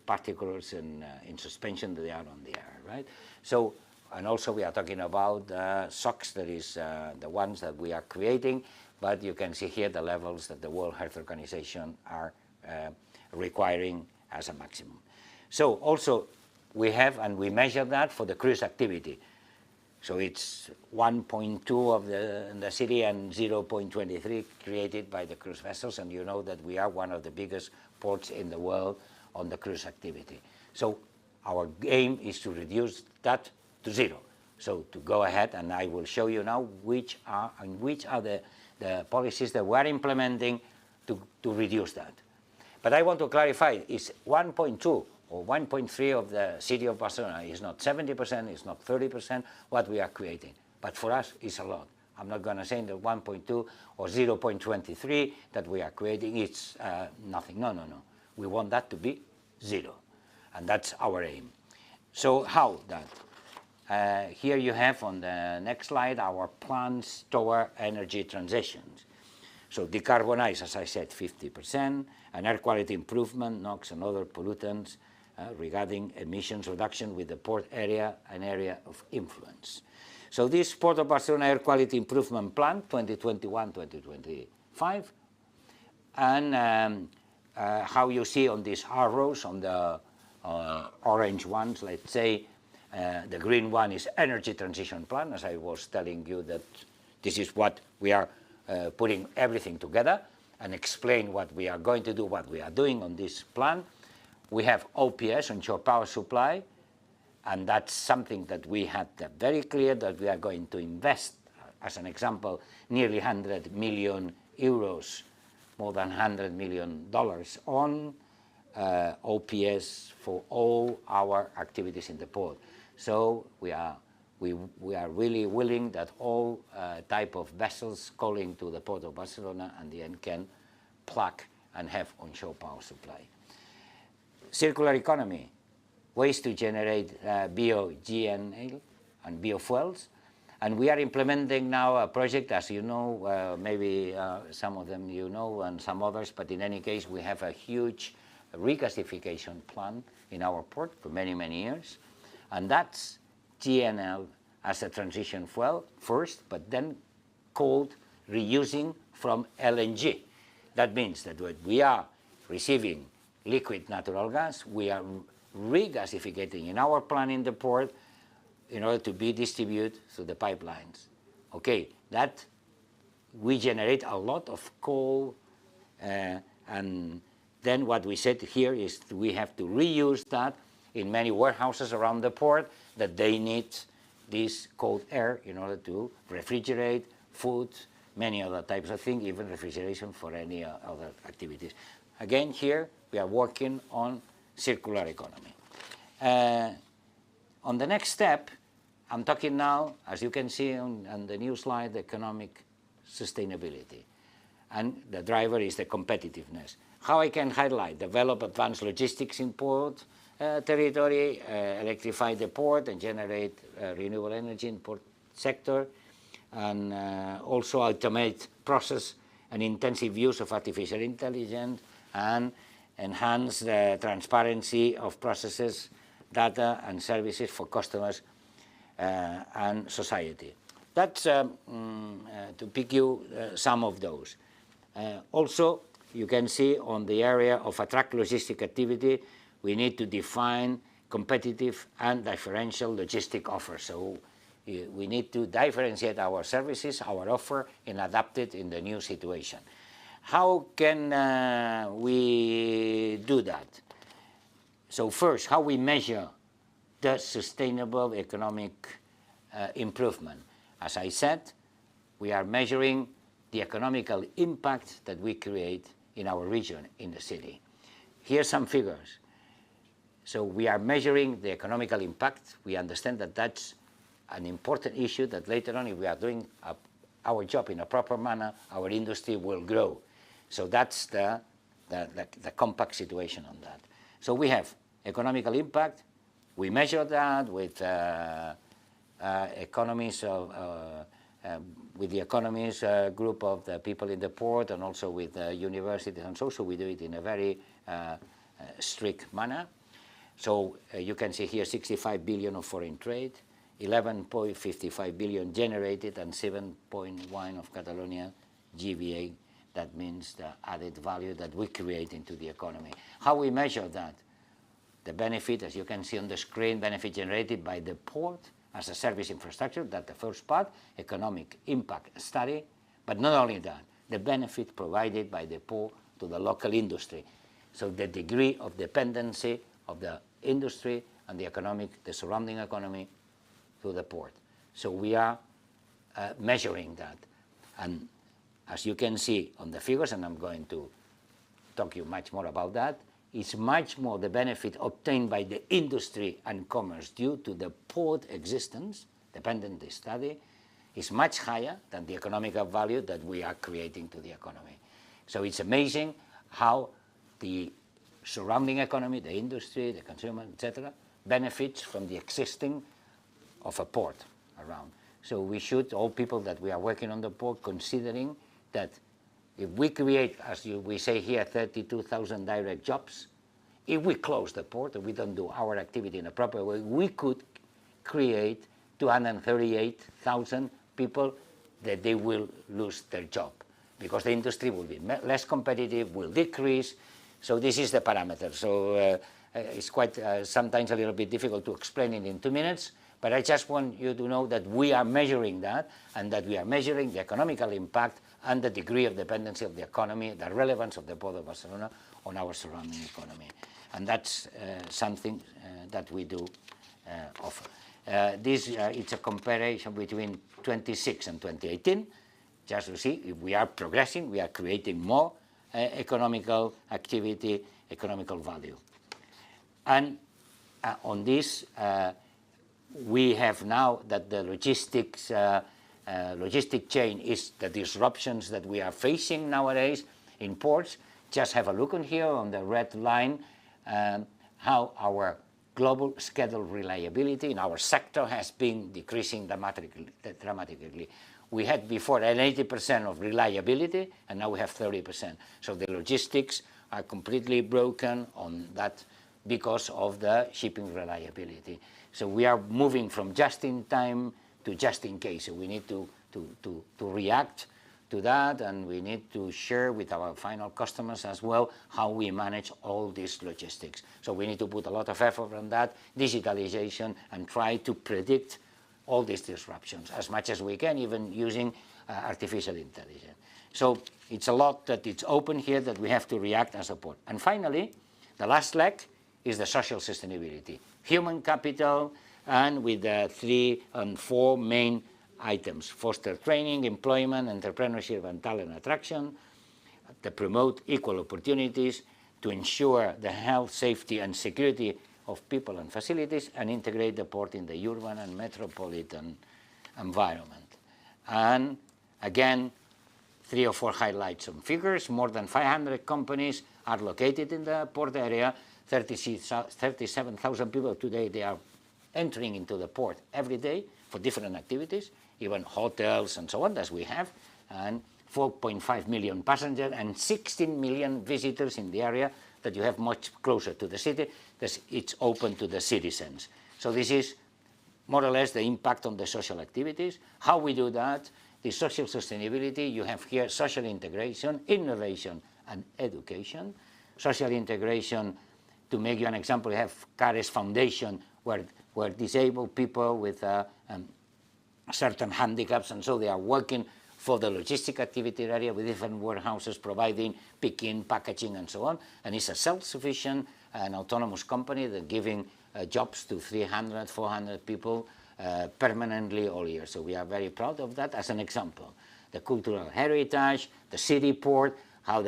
particles in suspension that they are on the air, right? So And also we are talking about SOx, that is the ones that we are creating, but you can see here the levels that the World Health Organization are requiring as a maximum. So also we have, and we measure that for the cruise activity. So it's 1.2 of in the city and 0.23 created by the cruise vessels, and you know that we are one of the biggest ports in the world on the cruise activity. So our aim is to reduce that to zero. So to go ahead, and I will show you now which are the policies that we are implementing to reduce that. But I want to clarify, it's 1.2 or 1.3 of the city of Barcelona. It's not 70%, it's not 30% what we are creating. But for us, it's a lot. I'm not going to say that 1.2 or 0.23 that we are creating, it's nothing. No, no, no. We want that to be zero. And that's our aim. So how that? Here you have on the next slide our plans toward energy transitions. So decarbonize, as I said, 50%, and air quality improvement, NOx and other pollutants, regarding emissions reduction with the port area, an area of influence. So this Port of Barcelona Air Quality Improvement Plan, 2021-2025, and how you see on these arrows, on the orange ones, let's say, the green one is Energy Transition Plan, as I was telling you that this is what we are putting everything together and explain what we are going to do, what we are doing on this plan. We have OPS, onshore power supply, and that's something that we had very clear that we are going to invest, as an example, nearly 100 million euros, more than $100 million on OPS for all our activities in the port. So we are really willing that all type of vessels calling to the Port of Barcelona and the end can plug and have onshore power supply. Circular economy, ways to generate bio-GNL and biofuels. And we are implementing now a project, as you know, maybe some of them you know and some others, but in any case, we have a huge regasification plant in our port for many, many years. And that's GNL as a transition fuel first, but then called reusing from LNG. That means that when we are receiving liquid natural gas, we are regasificating in our plant in the port in order to be distributed through the pipelines. Okay, that we generate a lot of coal, and then what we said here is we have to reuse that in many warehouses around the port that they need this cold air in order to refrigerate food, many other types of things, even refrigeration for any other activities. Again, here we are working on circular economy. On the next step, I'm talking now, as you can see on the new slide, economic sustainability. And the driver is the competitiveness. How I can highlight, develop advanced logistics in port territory, electrify the port and generate renewable energy in port sector, and also automate process and intensive use of artificial intelligence, and enhance the transparency of processes, data and services for customers and society. That's to pick you some of those. Also, you can see on the area of attract logistic activity, we need to define competitive and differential logistic offers. So we need to differentiate our services, our offer, and adapt it in the new situation. How can we do that? So first, how we measure the sustainable economic improvement. As I said, we are measuring the economical impact that we create in our region, in the city. Here's some figures. So we are measuring the economical impact. We understand that that's an important issue that later on, if we are doing our job in a proper manner, our industry will grow. So that's the compact situation on that. So we have economical impact. We measure that with economies of with the economies group of the people in the port, and also with universities and so we do it in a very strict manner. So you can see here 65 billion of foreign trade, 11.55 billion generated and 7.1 of Catalonia GVA. That means the added value that we create into the economy. How we measure that? The benefit, as you can see on the screen, benefit generated by the port as a service infrastructure, that's the first part, economic impact study, but not only that, the benefit provided by the port to the local industry. So the degree of dependency of the industry and the surrounding economy to the port. So we are measuring that. And as you can see on the figures, and I'm going to talk you much more about that, it's much more the benefit obtained by the industry and commerce due to the port existence, dependency study, is much higher than the economic value that we are creating to the economy. So it's amazing how the surrounding economy, the industry, the consumer, etc., benefits from the existing of a port around. So we should, all people that we are working on the port, considering that if we create, as we say here, 32,000 direct jobs, if we close the port, if we don't do our activity in a proper way, we could create 238,000 people that they will lose their job because the industry will be less competitive, will decrease. So this is the parameter. So it's quite sometimes a little bit difficult to explain it in 2 minutes, but I just want you to know that we are measuring that, and that we are measuring the economical impact and the degree of dependency of the economy, the relevance of the Port of Barcelona on our surrounding economy. And that's something that we do offer. It's a comparison between 26 and 2018, just to see if we are progressing, we are creating more economical activity, economical value. And on this, we have now that the logistic chain is the disruptions that we are facing nowadays in ports. Just have a look on here on the red line, how our global schedule reliability in our sector has been decreasing dramatically. We had before an 80% of reliability, and now we have 30%. So the logistics are completely broken on that because of the shipping reliability. So we are moving from just in time to just in case. So we need to react to that, and we need to share with our final customers as well how we manage all these logistics. So we need to put a lot of effort on that, digitalization, and try to predict all these disruptions as much as we can, even using artificial intelligence. So it's a lot that it's open here that we have to react and support. And finally, the last leg is the social sustainability. Human capital, and with the 3 and 4 main items: foster training, employment, entrepreneurship, and talent attraction, to promote equal opportunities, to ensure the health, safety, and security of people and facilities, and integrate the port in the urban and metropolitan environment. And again, 3 or 4 highlights and figures. More than 500 companies are located in the port area. 37,000 people today, they are entering into the port every day for different activities, even hotels and so on, as we have, and 4.5 million passengers and 16 million visitors in the area that you have much closer to the city, that it's open to the citizens. So this is more or less the impact on the social activities. How we do that, the social sustainability, you have here social integration, innovation, and education. Social integration, to make you an example, you have CARES Foundation, where disabled people with certain handicaps, and so they are working for the logistic activity area with different warehouses providing picking, packaging, and so on. And it's a self-sufficient and autonomous company that giving jobs to 300, 400 people permanently all year. So we are very proud of that as an example. The cultural heritage, the city port, how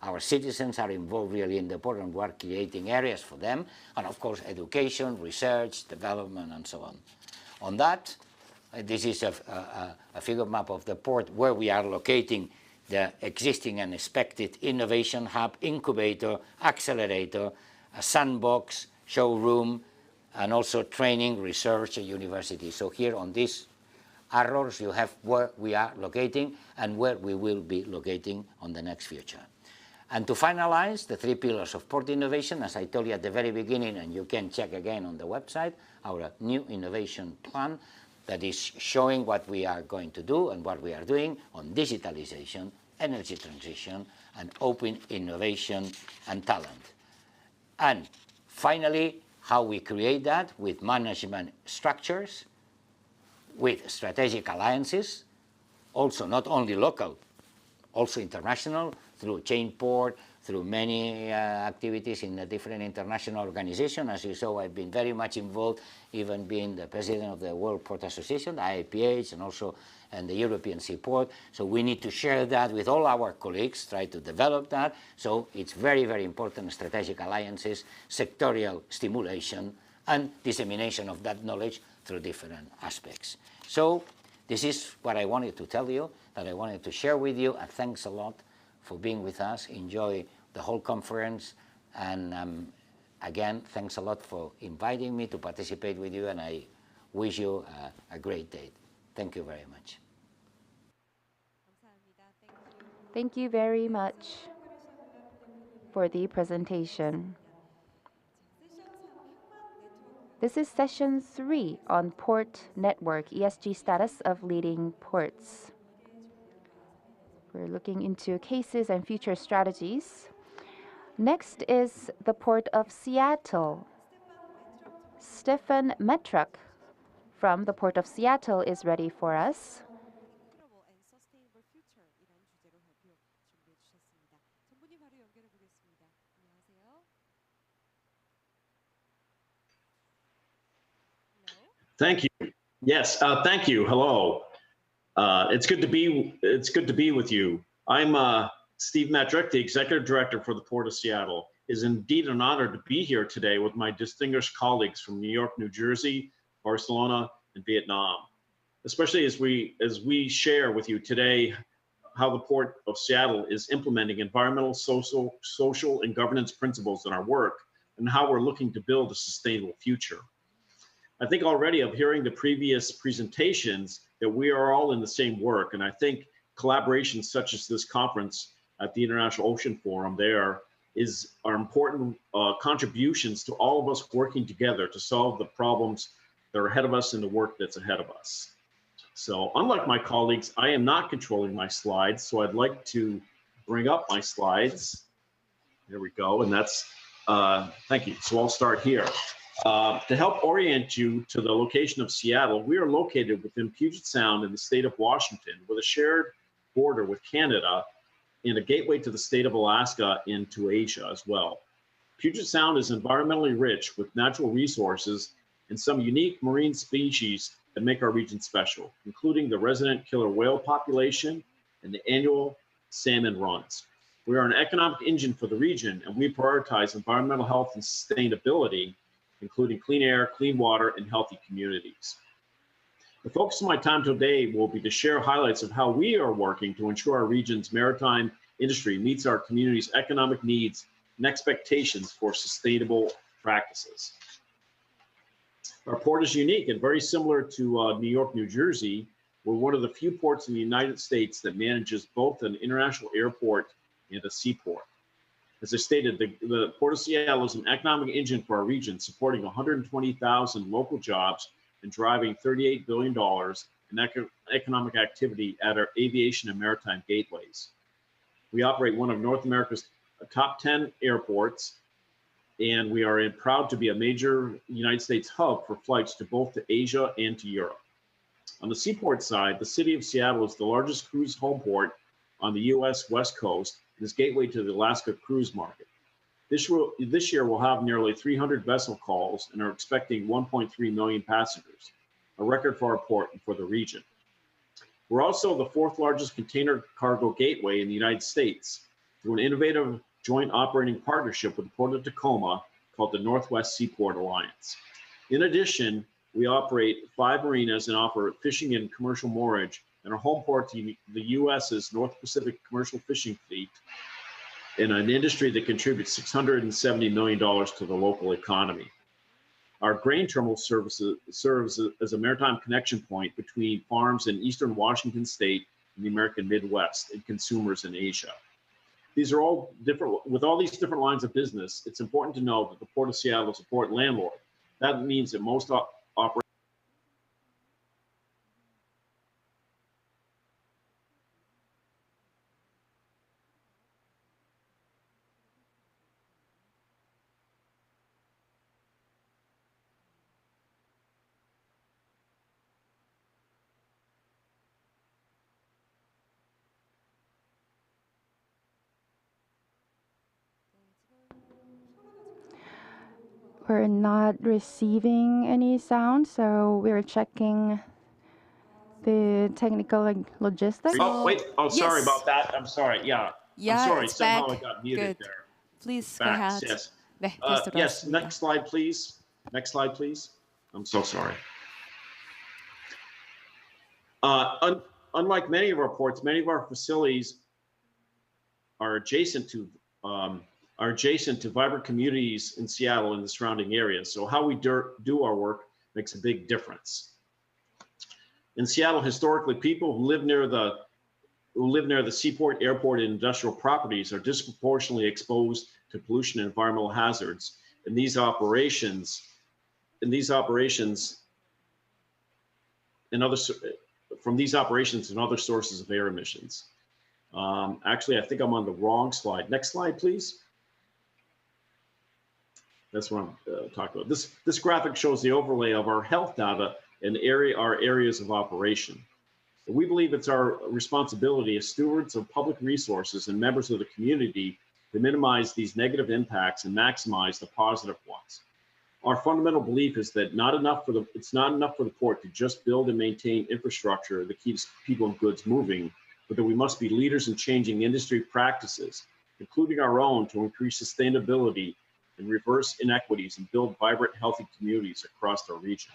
our citizens are involved really in the port, and we are creating areas for them, and of course education, research, development, and so on. On that, this is a figure map of the port where we are locating the existing and expected innovation hub, incubator, accelerator, a sandbox, showroom, and also training, research, university. So here on these arrows you have where we are locating and where we will be locating on the next future. And to finalize the 3 pillars of port innovation, as I told you at the very beginning, and you can check again on the website, our new innovation plan that is showing what we are going to do and what we are doing on digitalization, energy transition, and open innovation and talent. And finally, how we create that with management structures, with strategic alliances, also not only local, also international, through chain port, through many activities in a different international organization. As you saw, I've been very much involved, even being the president of the World Port Association, the IIPH, and also and the European Seaport. So we need to share that with all our colleagues, try to develop that. So it's very, very important, strategic alliances, sectorial stimulation, and dissemination of that knowledge through different aspects. So this is what I wanted to tell you, that I wanted to share with you, and thanks a lot for being with us. Enjoy the whole conference, and again, thanks a lot for inviting me to participate with you, and I wish you a great day. Thank you very much. Thank you very much for the presentation. This is session 3 on port network, ESG status of leading ports. We're looking into cases and future strategies. Next is the Port of Seattle. Stefan Metruk from the Port of Seattle is ready for us. Thank you. Yes, thank you. Hello. It's good to be with you. I'm Steve Metrick, the Executive Director for the Port of Seattle. It is indeed an honor to be here today with my distinguished colleagues from New York, New Jersey, Barcelona, and Vietnam, especially as we share with you today how the Port of Seattle is implementing environmental, social, and governance principles in our work, and how we're looking to build a sustainable future. I think already of hearing the previous presentations that we are all in the same work, and I think collaborations such as this conference at the International Ocean Forum are important contributions to all of us working together to solve the problems that are ahead of us and the work that's ahead of us. So unlike my colleagues, I am not controlling my slides, so I'd like to bring up my slides. There we go, and that's, thank you. So I'll start here. To help orient you to the location of Seattle, we are located within Puget Sound in the state of Washington with a shared border with Canada and a gateway to the state of Alaska into Asia as well. Puget Sound is environmentally rich with natural resources and some unique marine species that make our region special, including the resident killer whale population and the annual salmon runs. We are an economic engine for the region, and we prioritize environmental health and sustainability, including clean air, clean water, and healthy communities. The focus of my time today will be to share highlights of how we are working to ensure our region's maritime industry meets our community's economic needs and expectations for sustainable practices. Our port is unique and very similar to New York, New Jersey. We're one of the few ports in the United States that manages both an international airport and a seaport. As I stated, the Port of Seattle is an economic engine for our region, supporting 120,000 local jobs and driving $38 billion in economic activity at our aviation and maritime gateways. We operate one of North America's top 10 airports, and we are proud to be a major United States hub for flights to both to Asia and to Europe. On the seaport side, the city of Seattle is the largest cruise home port on the U.S. West Coast, and is gateway to the Alaska cruise market. This year we'll have nearly 300 vessel calls and are expecting 1.3 million passengers, a record for our port and for the region. We're also the 4th largest container cargo gateway in the United States through an innovative joint operating partnership with the Port of Tacoma called the Northwest Seaport Alliance. In addition, we operate 5 marinas and offer fishing and commercial moorage, and our home port to the U.S.'s North Pacific commercial fishing fleet in an industry that contributes $670 million to the local economy. Our grain terminal serves as a maritime connection point between farms in eastern Washington state and the American Midwest and consumers in Asia. These are all different. With all these different lines of business, it's important to know that the Port of Seattle is a port landlord. That means that most operations We're not receiving any sound, so we're checking the technical logistics. Oh, wait. Oh, sorry Yes. about that. I'm sorry. Yeah. I'm Yeah, sorry. it's Somehow back. I got muted Good. there. Please go Back. ahead. Yes. 네, 다시 Yes. 돌아왔습니다. Next slide, please. Next slide, please. I'm so sorry. Unlike many of our ports, many of our facilities are adjacent to vibrant communities in Seattle and the surrounding areas. So how we do our work makes a big difference. In Seattle, historically, people who live near the seaport, airport, and industrial properties are disproportionately exposed to pollution and environmental hazards. In these operations, and other sources of air emissions. Actually, I think I'm on the wrong slide. Next slide, please. That's what I'm talking about. This graphic shows the overlay of our health data and our areas of operation. We believe it's our responsibility as stewards of public resources and members of the community to minimize these negative impacts and maximize the positive ones. Our fundamental belief is that it's not enough for the port to just build and maintain infrastructure that keeps people and goods moving, but that we must be leaders in changing industry practices, including our own, to increase sustainability and reverse inequities and build vibrant, healthy communities across our region.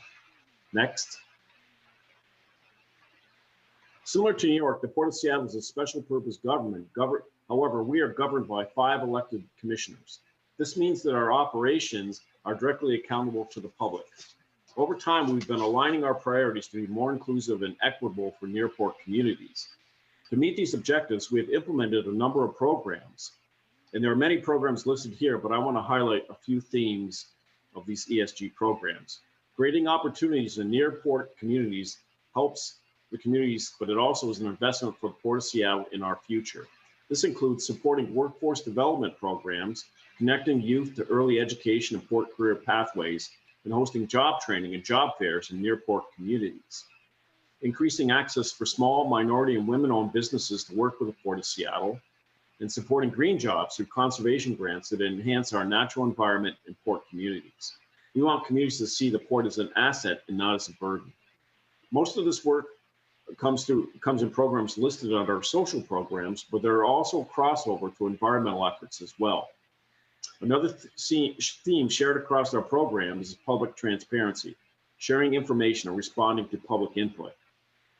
Next. Similar to New York, the Port of Seattle is a special purpose government. However, we are governed by 5 elected commissioners. This means that our operations are directly accountable to the public. Over time, we've been aligning our priorities to be more inclusive and equitable for near-port communities. To meet these objectives, we have implemented a number of programs. And there are many programs listed here, but I want to highlight a few themes of these ESG programs. Creating opportunities in near-port communities helps the communities, but it also is an investment for the Port of Seattle in our future. This includes supporting workforce development programs, connecting youth to early education and port career pathways, and hosting job training and job fairs in near-port communities. Increasing access for small, minority, and women-owned businesses to work with the Port of Seattle, and supporting green jobs through conservation grants that enhance our natural environment and port communities. We want communities to see the port as an asset and not as a burden. Most of this work comes in programs listed under our social programs, but there are also crossover to environmental efforts as well. Another theme shared across our programs is public transparency, sharing information and responding to public input.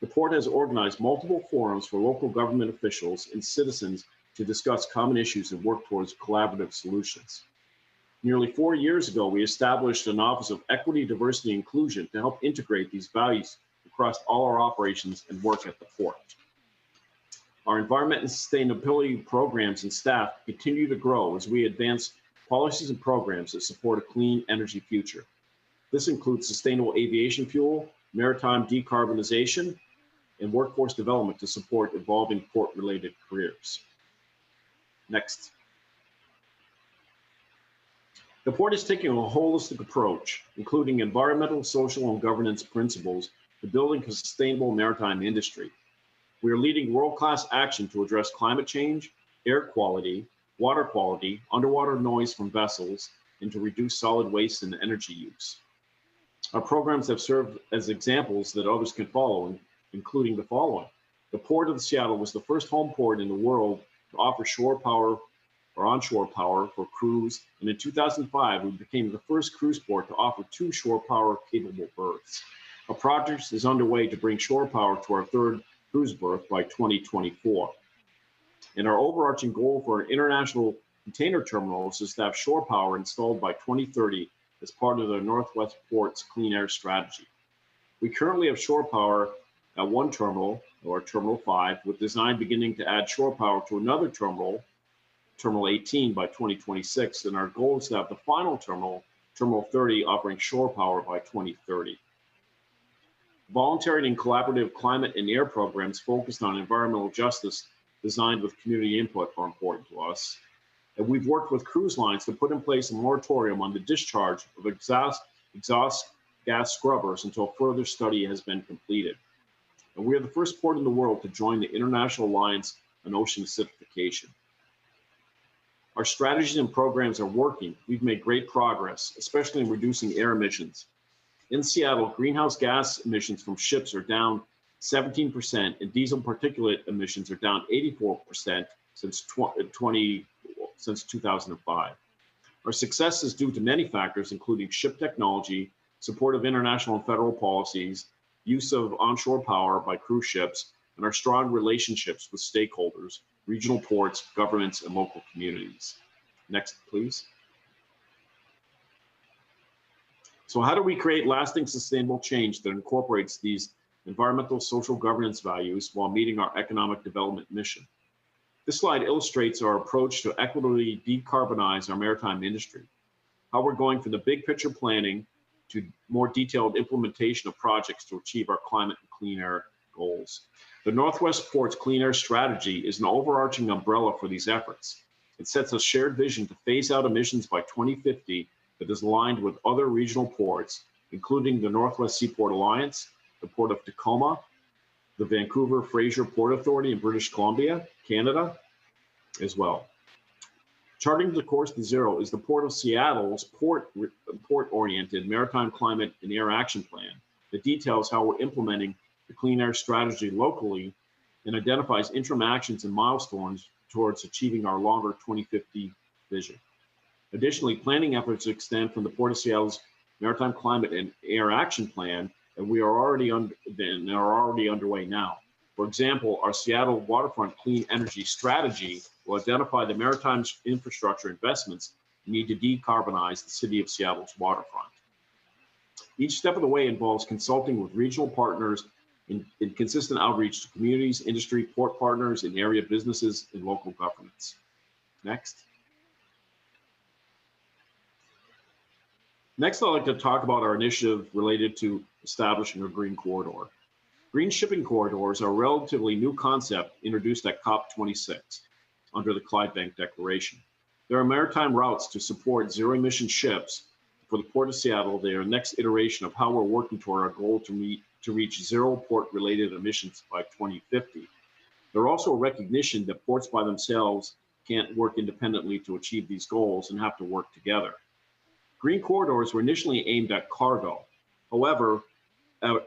The port has organized multiple forums for local government officials and citizens to discuss common issues and work towards collaborative solutions. Nearly 4 years ago, we established an Office of Equity, Diversity, and Inclusion to help integrate these values across all our operations and work at the port. Our environment and sustainability programs and staff continue to grow as we advance policies and programs that support a clean energy future. This includes sustainable aviation fuel, maritime decarbonization, and workforce development to support evolving port-related careers. Next. The port is taking a holistic approach, including environmental, social, and governance principles to building a sustainable maritime industry. We are leading world-class action to address climate change, air quality, water quality, underwater noise from vessels, and to reduce solid waste and energy use. Our programs have served as examples that others can follow, including the following. The Port of Seattle was the first home port in the world to offer shore power or onshore power for crews, and in 2005, we became the first cruise port to offer 2 shore power capable berths. A project is underway to bring shore power to our 3rd cruise berth by 2024. And our overarching goal for an international container terminal is to have shore power installed by 2030 as part of the Northwest Ports Clean Air Strategy. We currently have shore power at one terminal, or Terminal 5, with design beginning to add shore power to another terminal, Terminal 18 by 2026, and our goal is to have the final terminal, Terminal 30, offering shore power by 2030. Voluntary and collaborative climate and air programs focused on environmental justice designed with community input are important to us. And we've worked with cruise lines to put in place a moratorium on the discharge of exhaust gas scrubbers until further study has been completed. And we are the first port in the world to join the International Alliance on Ocean Acidification. Our strategies and programs are working. We've made great progress, especially in reducing air emissions. In Seattle, greenhouse gas emissions from ships are down 17%, and diesel particulate emissions are down 84% since 2005. Our success is due to many factors, including ship technology, support of international and federal policies, use of onshore power by cruise ships, and our strong relationships with stakeholders, regional ports, governments, and local communities. Next, please. So how do we create lasting sustainable change that incorporates these environmental social governance values while meeting our economic development mission? This slide illustrates our approach to equitably decarbonize our maritime industry, how we're going from the big picture planning to more detailed implementation of projects to achieve our climate and clean air goals. The Northwest Ports Clean Air Strategy is an overarching umbrella for these efforts. It sets a shared vision to phase out emissions by 2050 that is aligned with other regional ports, including the Northwest Seaport Alliance, the Port of Tacoma, the Vancouver Fraser Port Authority in British Columbia, Canada, as well. Charting the course to zero is the Port of Seattle's port-oriented Maritime Climate and Air Action Plan that details how we're implementing the clean air strategy locally and identifies interim actions and milestones towards achieving our longer 2050 vision. Additionally, planning efforts extend from the Port of Seattle's Maritime Climate and Air Action Plan, and we are already underway now. For example, our Seattle Waterfront Clean Energy Strategy will identify the maritime infrastructure investments need to decarbonize the city of Seattle's waterfront. Each step of the way involves consulting with regional partners in consistent outreach to communities, industry, port partners, and area businesses and local governments. Next. Next, I'd like to talk about our initiative related to establishing a green corridor. Green shipping corridors are a relatively new concept introduced at COP26 under the Clydebank Declaration. There are maritime routes to support zero-emission ships. For the Port of Seattle, they are the next iteration of how we're working toward our goal to reach zero port-related emissions by 2050. There are also a recognition that ports by themselves can't work independently to achieve these goals and have to work together. Green corridors were initially aimed at cargo. However,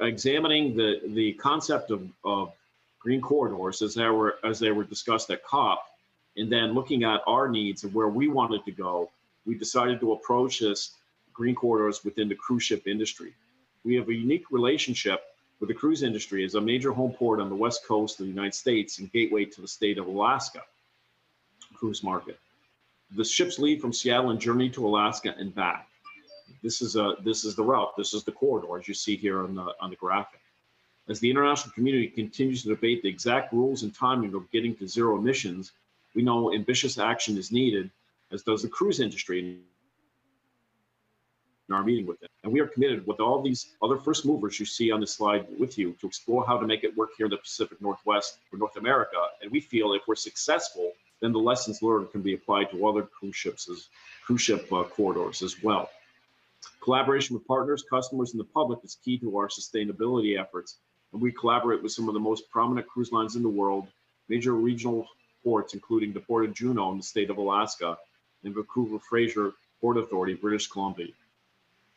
examining the concept of green corridors as they were discussed at COP, and then looking at our needs and where we wanted to go, we decided to approach this green corridors within the cruise ship industry. We have a unique relationship with the cruise industry as a major home port on the west coast of the United States and gateway to the state of Alaska cruise market. The ships leave from Seattle and journey to Alaska and back. This is the route. This is the corridor, as you see here on the graphic. As the international community continues to debate the exact rules and timing of getting to zero emissions, we know ambitious action is needed, as does the cruise industry in our meeting with them. And we are committed with all these other first movers you see on this slide with you to explore how to make it work here in the Pacific Northwest or North America. And we feel if we're successful, then the lessons learned can be applied to other cruise ship corridors as well. Collaboration with partners, customers, and the public is key to our sustainability efforts. And we collaborate with some of the most prominent cruise lines in the world, major regional ports, including the Port of Juneau in the state of Alaska, and Vancouver Fraser Port Authority, British Columbia.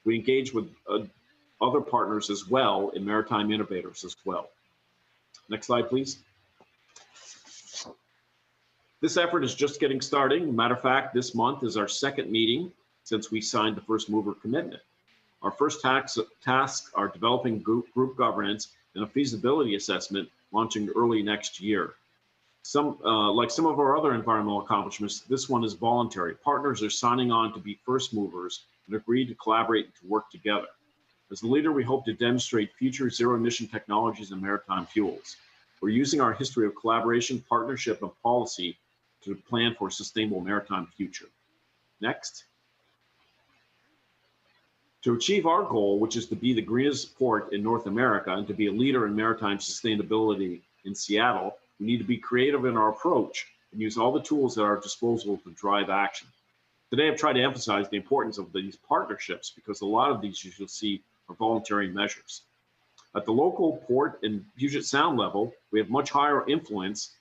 We engage with other partners as well and maritime innovators as well. Next slide, please. This effort is just getting started. Matter of fact, this month is our second meeting since we signed the first mover commitment. Our first tasks are developing group governance and a feasibility assessment launching early next year. Like some of our other environmental accomplishments, this one is voluntary. Partners are signing on to be first movers and agree to collaborate and to work together. As the leader, we hope to demonstrate future zero-emission technologies and maritime fuels. We're using our history of collaboration, partnership, and policy to plan for a sustainable maritime future. Next. To achieve our goal, which is to be the greenest port in North America and to be a leader in maritime sustainability in Seattle, we need to be creative in our approach and use all the tools at our disposal to drive action. Today, I've tried to emphasize the importance of these partnerships because a lot of these, you'll see, are voluntary measures. At the local port and Puget Sound level, we have much higher influence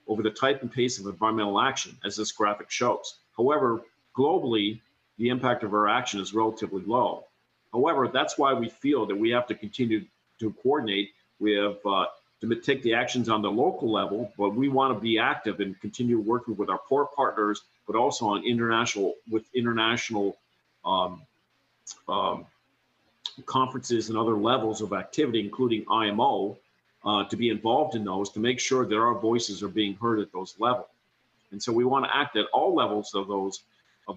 over the type and pace of environmental action, as this graphic shows. However, globally, the impact of our action is relatively low. However, that's why we feel that we have to continue to coordinate. We have to take the actions on the local level, but we want to be active and continue working with our port partners, but also on international conferences and other levels of activity, including IMO, to be involved in those, to make sure that our voices are being heard at those levels. And so we want to act at all levels of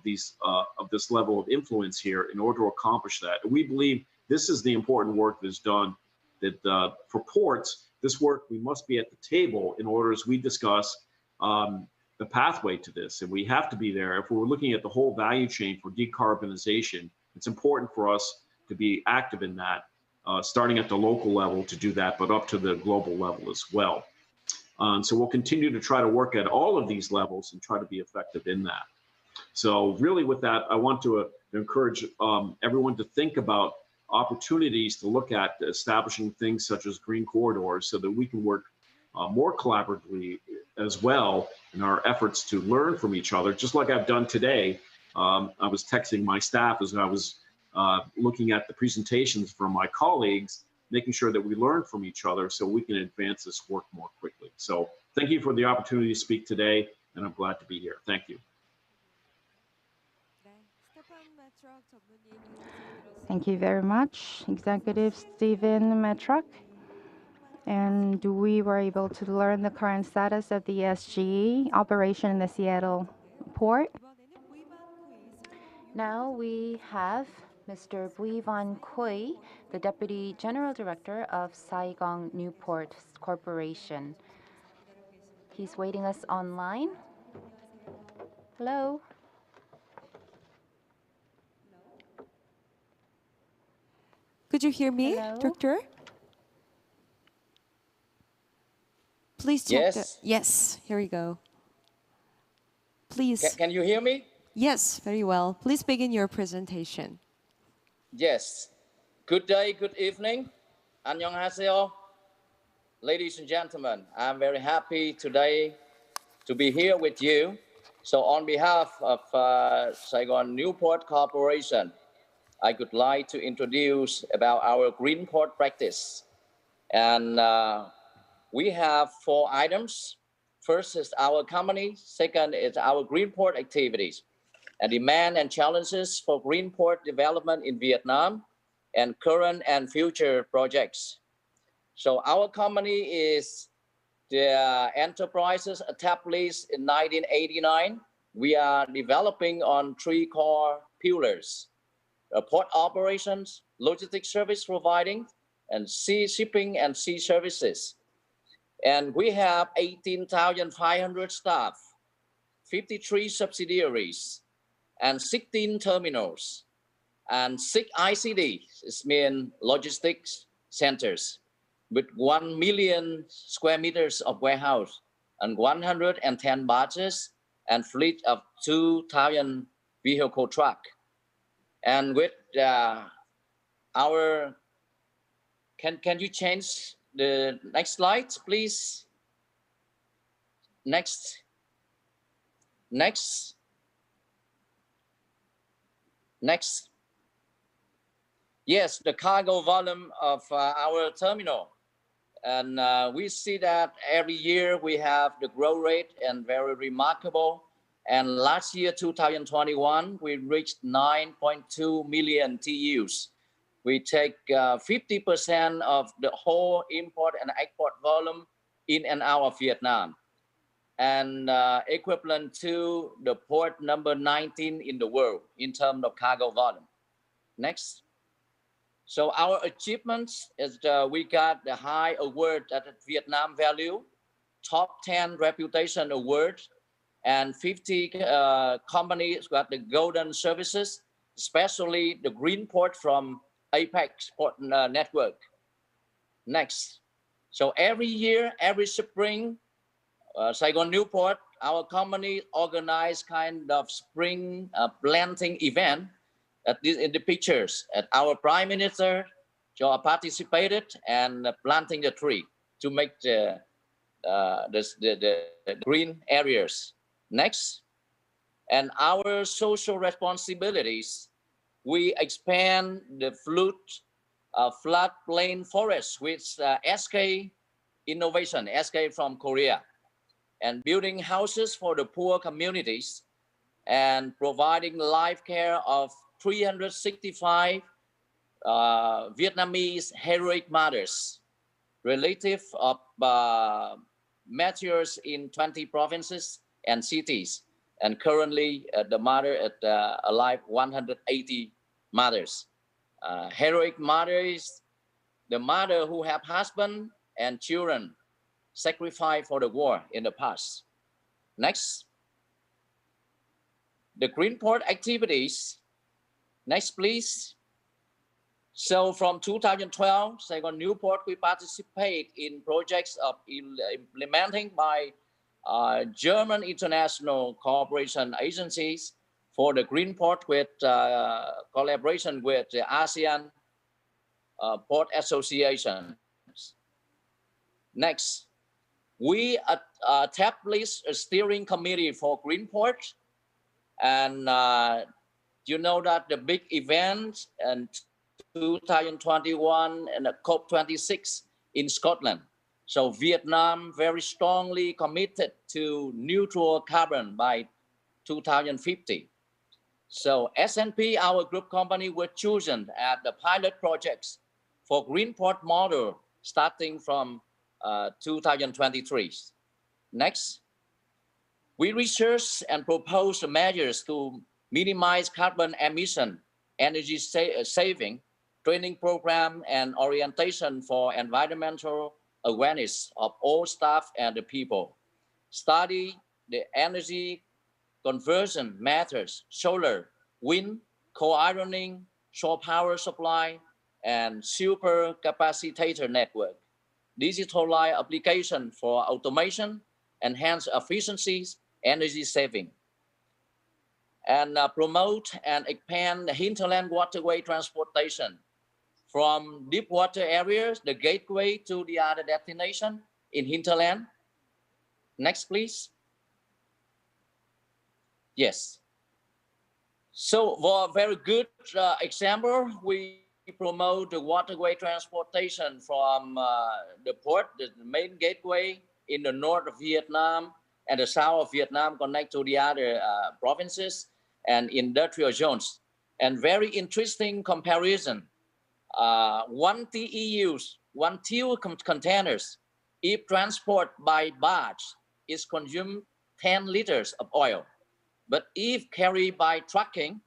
this level of influence here in order to accomplish that. We believe this is the important work that's done, that for ports, this work, we must be at the table in order as we discuss the pathway to this. And we have to be there. If we're looking at the whole value chain for decarbonization, it's important for us to be active in that, starting at the local level to do that, but up to the global level as well. So we'll continue to try to work at all of these levels and try to be effective in that. So really with that, I want to encourage everyone to think about opportunities to look at establishing things such as green corridors so that we can work more collaboratively as well in our efforts to learn from each other, just like I've done today. I was texting my staff as I was looking at the presentations from my colleagues, making sure that we learn from each other so we can advance this work more quickly. So thank you for the opportunity to speak today, and I'm glad to be here. Thank you. Thank you very much, Executive Stephen Metrock. And we were able to learn the current status of the ESG operation in the Seattle port. Now we have Mr. Bui Van Khoi, the Deputy General Director of Saigon Newport Corporation. He's waiting us online. Hello. Could you hear me, Hello? Doctor? Please check. Yes. Yes, here we go. Please. Can you hear me? Yes, very well. Please begin your presentation. Yes. Good day, good evening. 안녕하세요. Ladies and gentlemen, I'm very happy today to be here with you. So on behalf of Saigon Newport Corporation, I would like to introduce about our green port practice. And we have 4 items. First is our company. Second is our green port activities and demand and challenges for green port development in Vietnam and current and future projects. So our company is the enterprises established in 1989. We are developing on 3 core pillars: port operations, logistics service providing, and sea shipping and sea services. And we have 18,500 staff, 53 subsidiaries, and 16 terminals, and 6 ICDs, it means logistics centers, with 1 million square meters of warehouse, and 110 barges, and fleet of 2,000 vehicle truck. And with our, can you change the next slide, please? Next. Yes, the cargo volume of our terminal. And we see that every year we have the growth rate and very remarkable. And last year, 2021, we reached 9.2 million TEUs. We take 50% of the whole import and export volume in and out of Vietnam, and equivalent to the port number 19 in the world in terms of cargo volume. Next. So our achievements is we got the high award at Vietnam Value, top 10 reputation award, and 50 companies got the golden services, especially the green port from Apex Port Network. Next. So every year, every spring, Saigon Newport, our company organize kind of spring planting event in the pictures. Our Prime Minister participated and planting the tree to make the green areas. Next. And our social responsibilities, we expand the floodplain forest with SK Innovation, SK from Korea, and building houses for the poor communities and providing life care of 365 Vietnamese heroic mothers, relative of martyrs in 20 provinces and cities. And currently, the mother alive 180 mothers. Heroic mother is the mother who have husband and children sacrificed for the war in the past. Next. The Greenport activities. Next, please. So from 2012, Saigon Newport, we participate in projects of implementing by German international cooperation agencies for the Greenport with collaboration with the ASEAN Port Associations. Next, we established a steering committee for Greenport, and you know that the big event in 2021 and the COP26 in Scotland. So Vietnam very strongly committed to neutral carbon by 2050. So S&P, our group company, were chosen as the pilot projects for Greenport model starting from 2023. Next. We research and propose measures to minimize carbon emission, energy saving, training program, and orientation for environmental awareness of all staff and the people. Study the energy conversion methods, solar, wind, co-ironing, shore power supply, and super capacitator network. Digitalized application for automation, enhance efficiencies, energy saving. And promote and expand the hinterland waterway transportation from deep water areas, the gateway to the other destination in hinterland. Next, please. Yes. So for a very good example, we promote the waterway transportation from the port, the main gateway in the north of Vietnam and the south of Vietnam connect to the other provinces and industrial zones. And very interesting comparison. 1 TEUs, 1 TEU containers, if transport by barge, is consumed 10 liters of oil. But if carried by trucking,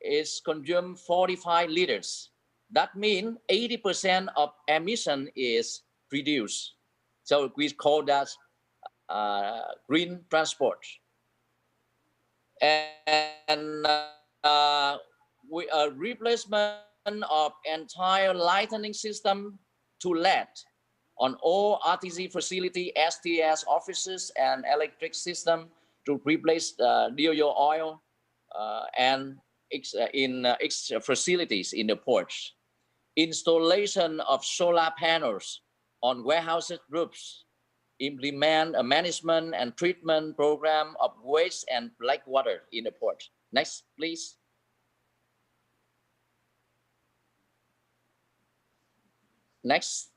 is consumed 45 liters. That means 80% of emission is reduced. So we call that green transport. And we replacement of entire lightning system to LED on all RTC facility, STS offices, and electric system to replace diesel oil and in facilities in the ports. Installation of solar panels on warehouses roofs. Implement a management and treatment program of waste and black water in the port. Next, please. Next.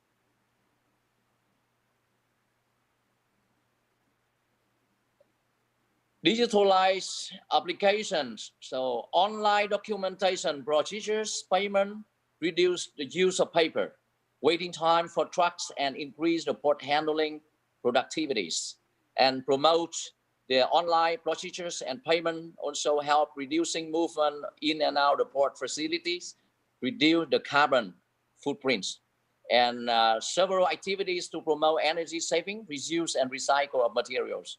Digitalized applications, so online documentation procedures, payment, reduce the use of paper, waiting time for trucks, and increase the port handling productivities, and promote the online procedures and payment also help reducing movement in and out of port facilities, reduce the carbon footprints, and several activities to promote energy saving, reuse and recycle of materials.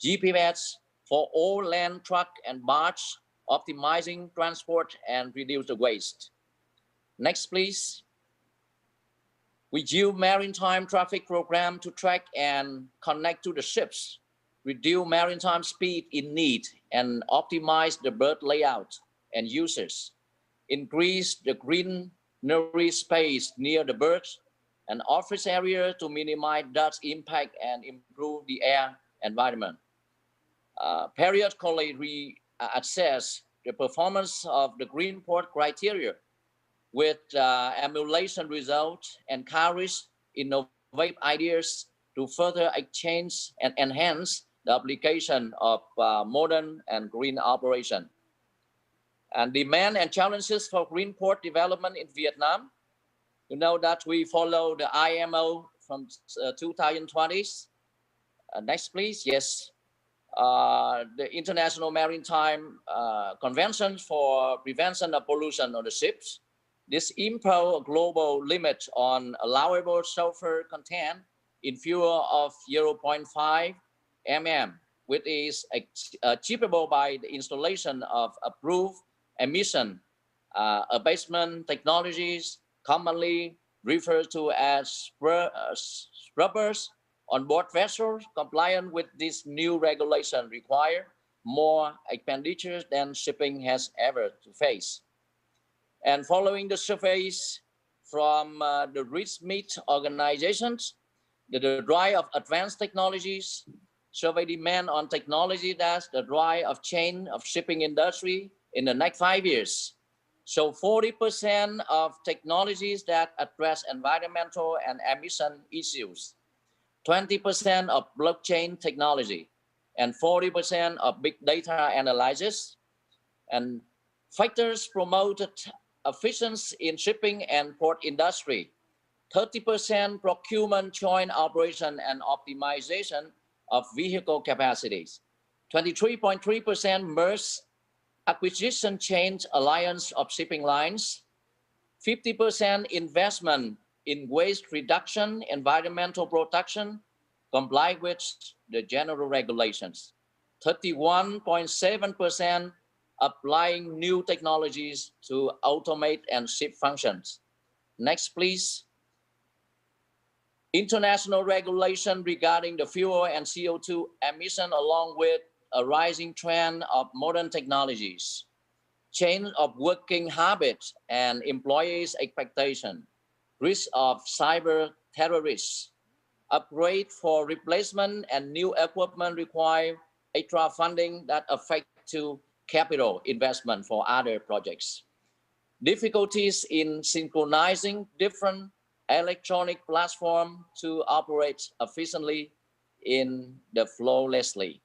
GPS for all land, truck, and barge, optimizing transport and reduce the waste. Next, please. We use maritime traffic program to track and connect to the ships, reduce maritime speed in need, and optimize the berth layout and uses, increase the greenery space near the berth and office area to minimize dust impact and improve the air environment. Periodically assess the performance of the green port criteria with emulation results, encourage innovative ideas to further exchange and enhance the application of modern and green operation. And demand and challenges for green port development in Vietnam. You know that we follow the IMO from 2020. Next, please. Yes. The International Maritime Convention for Prevention of Pollution on the ships. This impose a global limit on allowable sulfur content in fuel of 0.5 mm, which is achievable by the installation of approved emission abatement technologies, commonly referred to as scrubbers on board vessels. Compliant with this new regulation require more expenditures than shipping has ever to face. And following the surveys from the Rich Meat organizations, the drive of advanced technologies, survey demand on technology that's the drive of chain of shipping industry in the next 5 years. So 40% of technologies that address environmental and emission issues, 20% of blockchain technology, and 40% of big data analysis, and factors promoted efficiency in shipping and port industry, 30% procurement joint operation and optimization of vehicle capacities, 23.3% merge acquisition chain alliance of shipping lines, 50% investment in waste reduction, environmental protection, comply with the general regulations, 31.7% applying new technologies to automate and ship functions. Next, please. International regulation regarding the fuel and CO2 emission, along with a rising trend of modern technologies, change of working habits and employees' expectation, risk of cyber terrorists, upgrade for replacement and new equipment require extra funding that affect to capital investment for other projects. Difficulties in synchronizing different electronic platforms to operate efficiently in the flawlessly.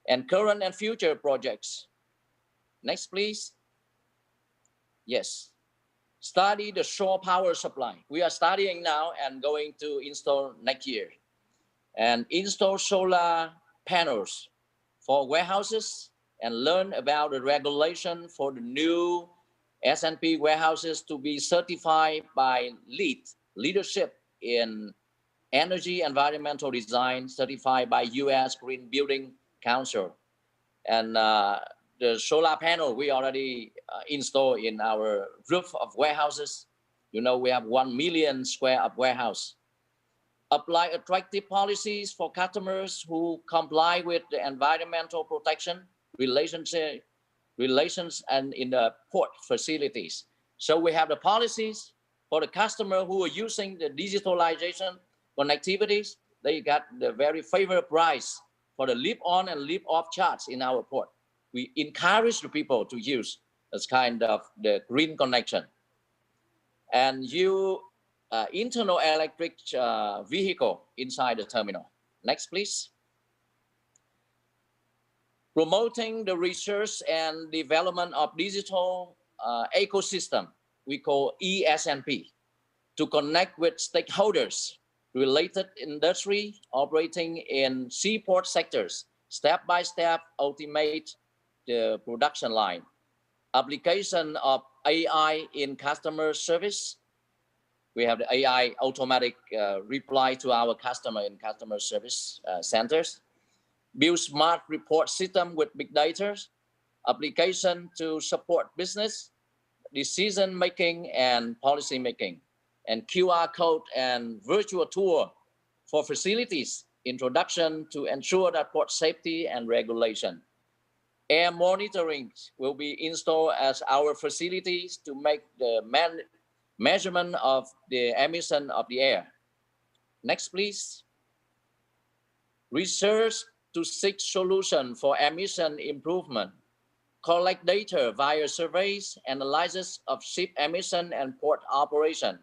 And current and future projects. Next, please. Yes. Study the shore power supply. We are studying now and going to install next year. And install solar panels for warehouses and learn about the regulation for the new S&P warehouses to be certified by leadership in energy environmental design, certified by US Green Building Council. And the solar panel we already installed in our roof of warehouses. You know, we have 1 million square of warehouse. Apply attractive policies for customers who comply with the environmental protection relations and in the port facilities. So we have the policies for the customer who are using the digitalization connectivities. They got the very favorable price for the leap on and leap off charge in our port. We encourage the people to use this kind of the green connection. And you internal electric vehicle inside the terminal. Next, please. Promoting the research and development of digital ecosystem, we call ESNP, to connect with stakeholders, related industry operating in seaport sectors, step by step automate the production line. Application of AI in customer service. We have the AI automatic reply to our customer in customer service centers. build smart report system with big data, application to support business, decision making and policy making, and QR code and virtual tour for facilities, introduction to ensure that port safety and regulation. Air monitoring will be installed as our facilities to make the measurement of the emission of the air. Next, please. Research to seek solution for emission improvement. Collect data via surveys, analysis of ship emission and port operation.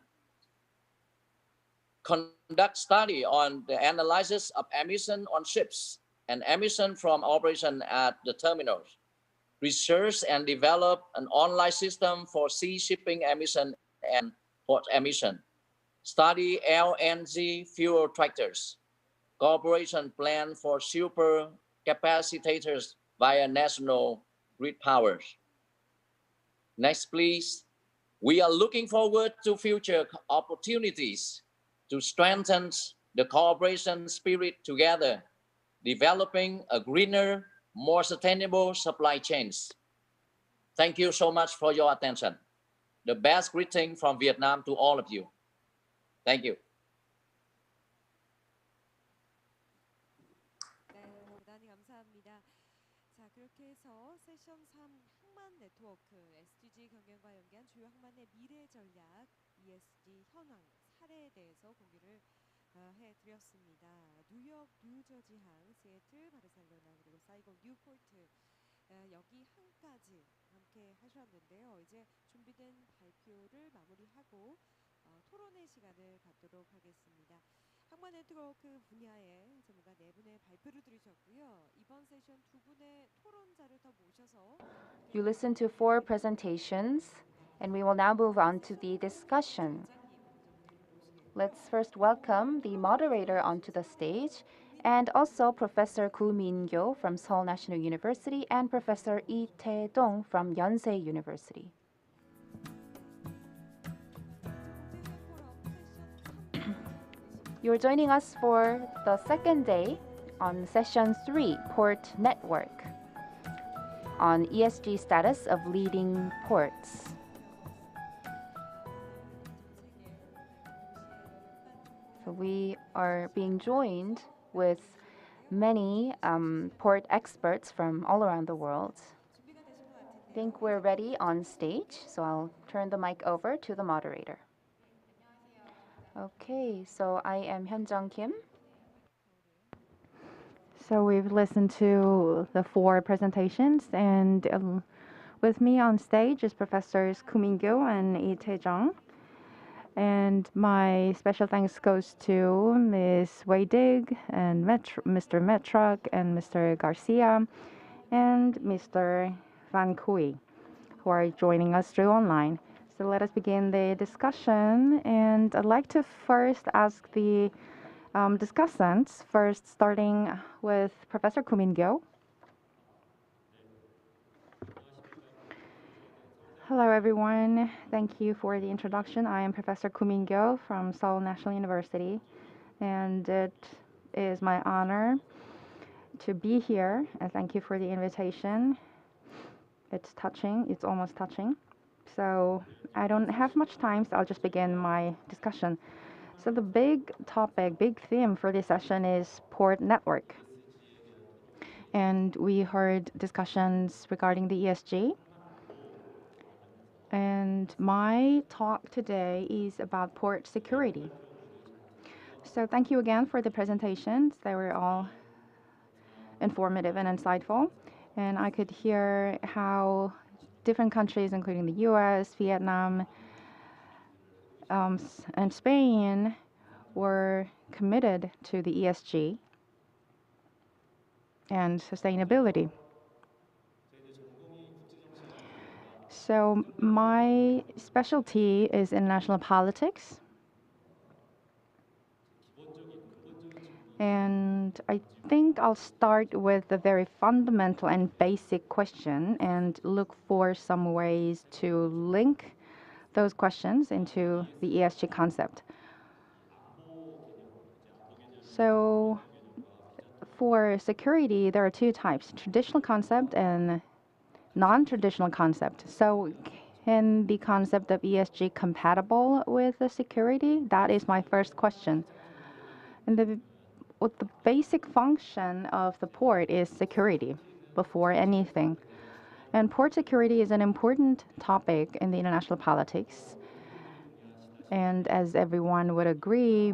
Conduct study on the analysis of emission on ships and emission from operation at the terminals. Research and develop an online system for sea shipping emission and port emission. Study LNG fuel tractors. Cooperation plan for super capacitors via national grid powers. Next, please. We are looking forward to future opportunities to strengthen the cooperation spirit together, developing a greener, more sustainable supply chains. Thank you so much for your attention. The best greeting from Vietnam to all of you. Thank you. 네, 대단히 감사합니다. 자, 그렇게 해서 세션 3 항만 네트워크 SDG 경영과 연계한 주요 항만의 미래 전략 ESG 현황 사례에 대해서 공유를 해드렸습니다. 뉴욕 뉴저지항, 시애틀, 바르셀로나 그리고 사이공 뉴포트 여기 항까지 함께 하셨는데요. 이제 준비된 발표를 마무리하고 토론의 시간을 갖도록 하겠습니다. 항만 네트워크 분야의 전문가 4분의 발표를 들으셨고요. 이번 세션 2분의 토론자를 더 모셔서 You listened to 4 presentations, and we will now move on to the discussion. Let's first welcome the moderator onto the stage, and also Professor Koo Min-kyo from Seoul National University and Professor Lee Tae-dong from Yonsei University. You're joining us for the second day on Session 3, Port Network, on ESG status of leading ports. So we are being joined with many port experts from all around the world. I think we're ready on stage, so I'll turn the mic over to the moderator. Okay, so I am Hyunjung Kim. So we've listened to the 4 presentations, and with me on stage is Professors Koo Min-kyo and Lee Tae-dong. And my special thanks goes to Ms. Wei Dig and Mr. Metruk and Mr. Garcia and Mr. Van Cooy, who are joining us through online. So let us begin the discussion, and I'd like to first ask the discussants, first starting with Professor Koo Min-kyo. Hello everyone, thank you for the introduction. I am Professor Koo Min-kyo from Seoul National University, and it is my honor to be here, and thank you for the invitation. It's touching, it's almost touching. So I don't have much time, so I'll just begin my discussion. So the big topic, big theme for this session is port network. And we heard discussions regarding the ESG. And my talk today is about port security. So thank you again for the presentations. They were all informative and insightful. And I could hear how different countries, including the US, Vietnam, and Spain, were committed to the ESG and sustainability. So my specialty is international politics. And I think I'll start with a very fundamental and basic question and look for some ways to link those questions into the ESG concept. So for security, there are two types, traditional concept and non-traditional concept. So can the concept of ESG compatible with the security? That is my first question. And what the basic function of the port is security before anything. And port security is an important topic in the international politics. And as everyone would agree,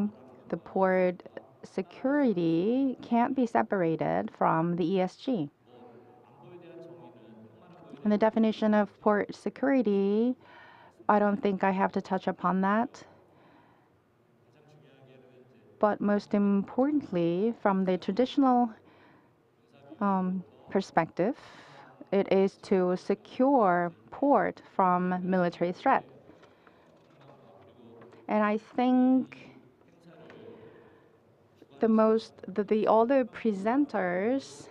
the port security can't be separated from the ESG. And the definition of port security, I don't think I have to touch upon that. But most importantly, from the traditional perspective, it is to secure port from military threat. And I think all the presenters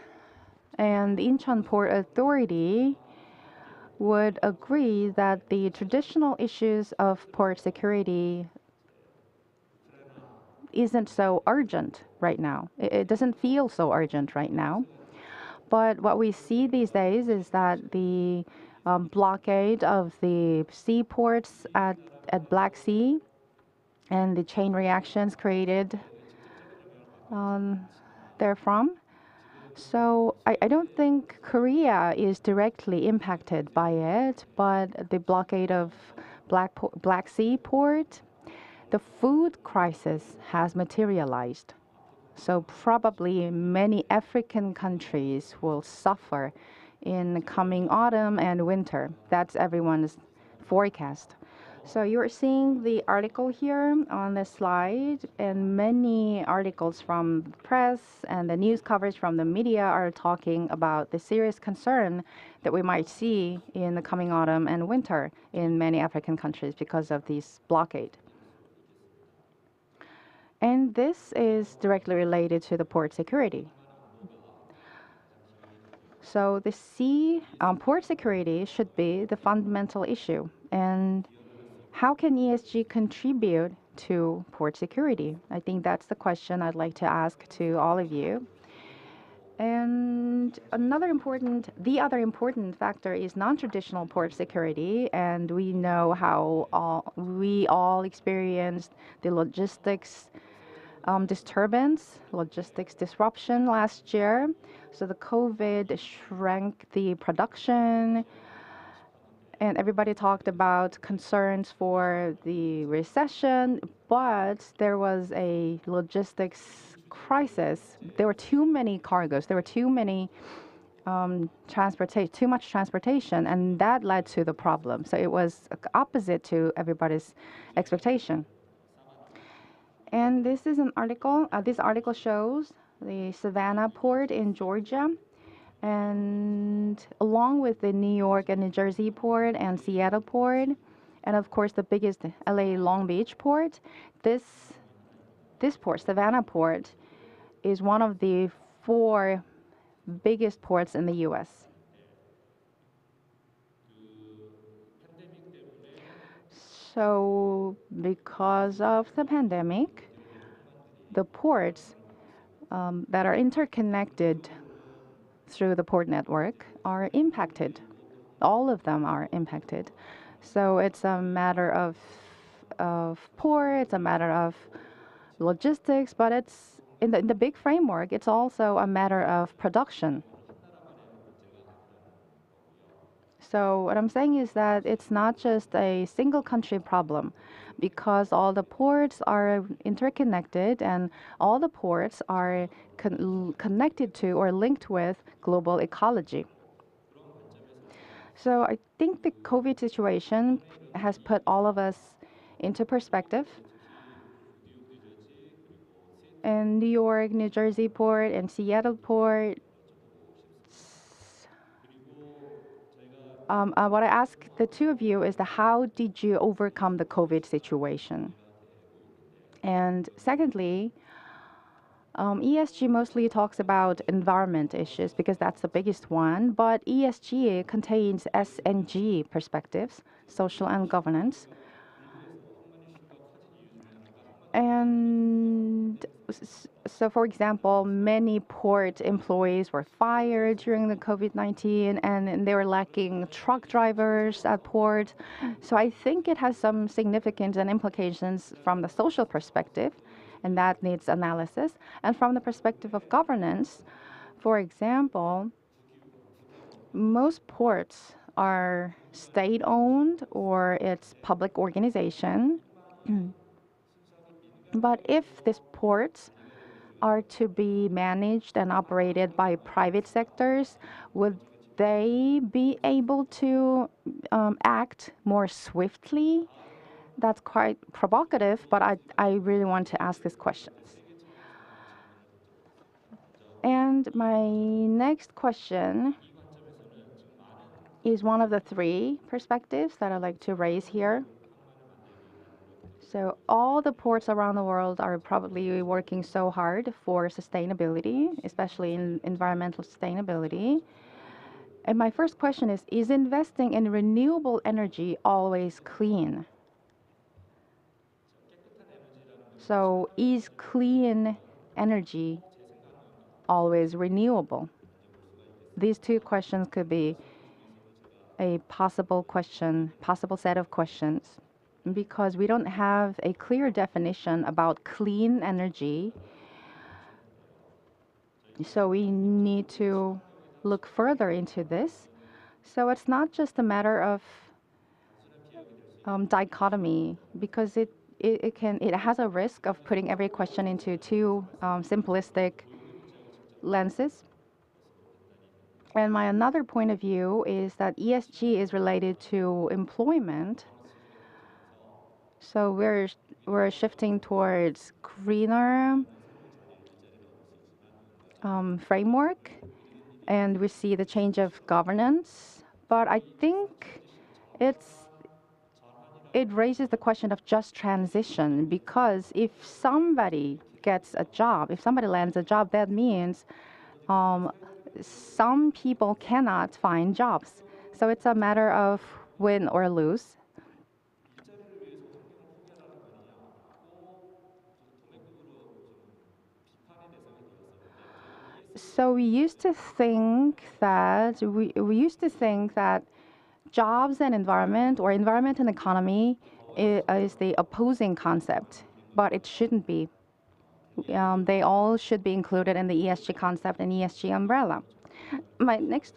and the Incheon Port Authority would agree that the traditional issues of port security isn't so urgent right now. It doesn't feel so urgent right now. But what we see these days is that the blockade of the seaports at Black Sea and the chain reactions created therefrom. So I don't think Korea is directly impacted by it, but the blockade of Black Sea port, the food crisis has materialized. So probably many African countries will suffer in the coming autumn and winter. That's everyone's forecast. So you're seeing the article here on the slide, and many articles from the press and the news coverage from the media are talking about the serious concern that we might see in the coming autumn and winter in many African countries because of this blockade. And this is directly related to the port security. So the port security should be the fundamental issue. And how can ESG contribute to port security? I think that's the question I'd like to ask to all of you. And the other important factor is non-traditional port security. And we know how we all experienced the logistics disruption last year. So the COVID shrank the production, and everybody talked about concerns for the recession, but there was a logistics crisis. There were too many cargoes. There were too much transportation, and that led to the problem. So it was opposite to everybody's expectation. And this is an article. This article shows the Savannah port in Georgia, and along with the New York and New Jersey port and Seattle port, and of course the biggest LA Long Beach port, this port, Savannah port, is one of the 4 biggest ports in the US. So because of the pandemic, the ports that are interconnected through the port network are impacted. All of them are impacted. So it's a matter of port, it's a matter of logistics, but it's in the big framework, it's also a matter of production. So what I'm saying is that it's not just a single country problem, because all the ports are interconnected and all the ports are connected to or linked with global ecology. So I think the COVID situation has put all of us into perspective. And New York, New Jersey port and Seattle port, what I ask the two of you is how did you overcome the COVID situation? And secondly, ESG mostly talks about environment issues because that's the biggest one, but ESG contains S and G perspectives, social and governance. And So, for example, many port employees were fired during the COVID-19, and they were lacking truck drivers at port. So I think it has some significance and implications from the social perspective, and that needs analysis. And from the perspective of governance, for example, most ports are state-owned or it's public organization. But if these ports are to be managed and operated by private sectors, would they be able to act more swiftly? That's quite provocative, but I really want to ask these questions. And my next question is one of the three perspectives that I'd like to raise here. So all the ports around the world are probably working so hard for sustainability, especially in environmental sustainability. And my first question is investing in renewable energy always clean? So is clean energy always renewable? These two questions could be a possible set of questions, because we don't have a clear definition about clean energy. So we need to look further into this. So it's not just a matter of dichotomy, because it has a risk of putting every question into two simplistic lenses. And my another point of view is that ESG is related to employment. So we're shifting towards greener framework, and we see the change of governance. But I think it raises the question of just transition, because if somebody gets a job, if somebody lands a job, that means some people cannot find jobs. So it's a matter of win or lose. So we used to think that jobs and environment, or environment and economy, is the opposing concept, but it shouldn't be. They all should be included in the ESG concept and ESG umbrella. My next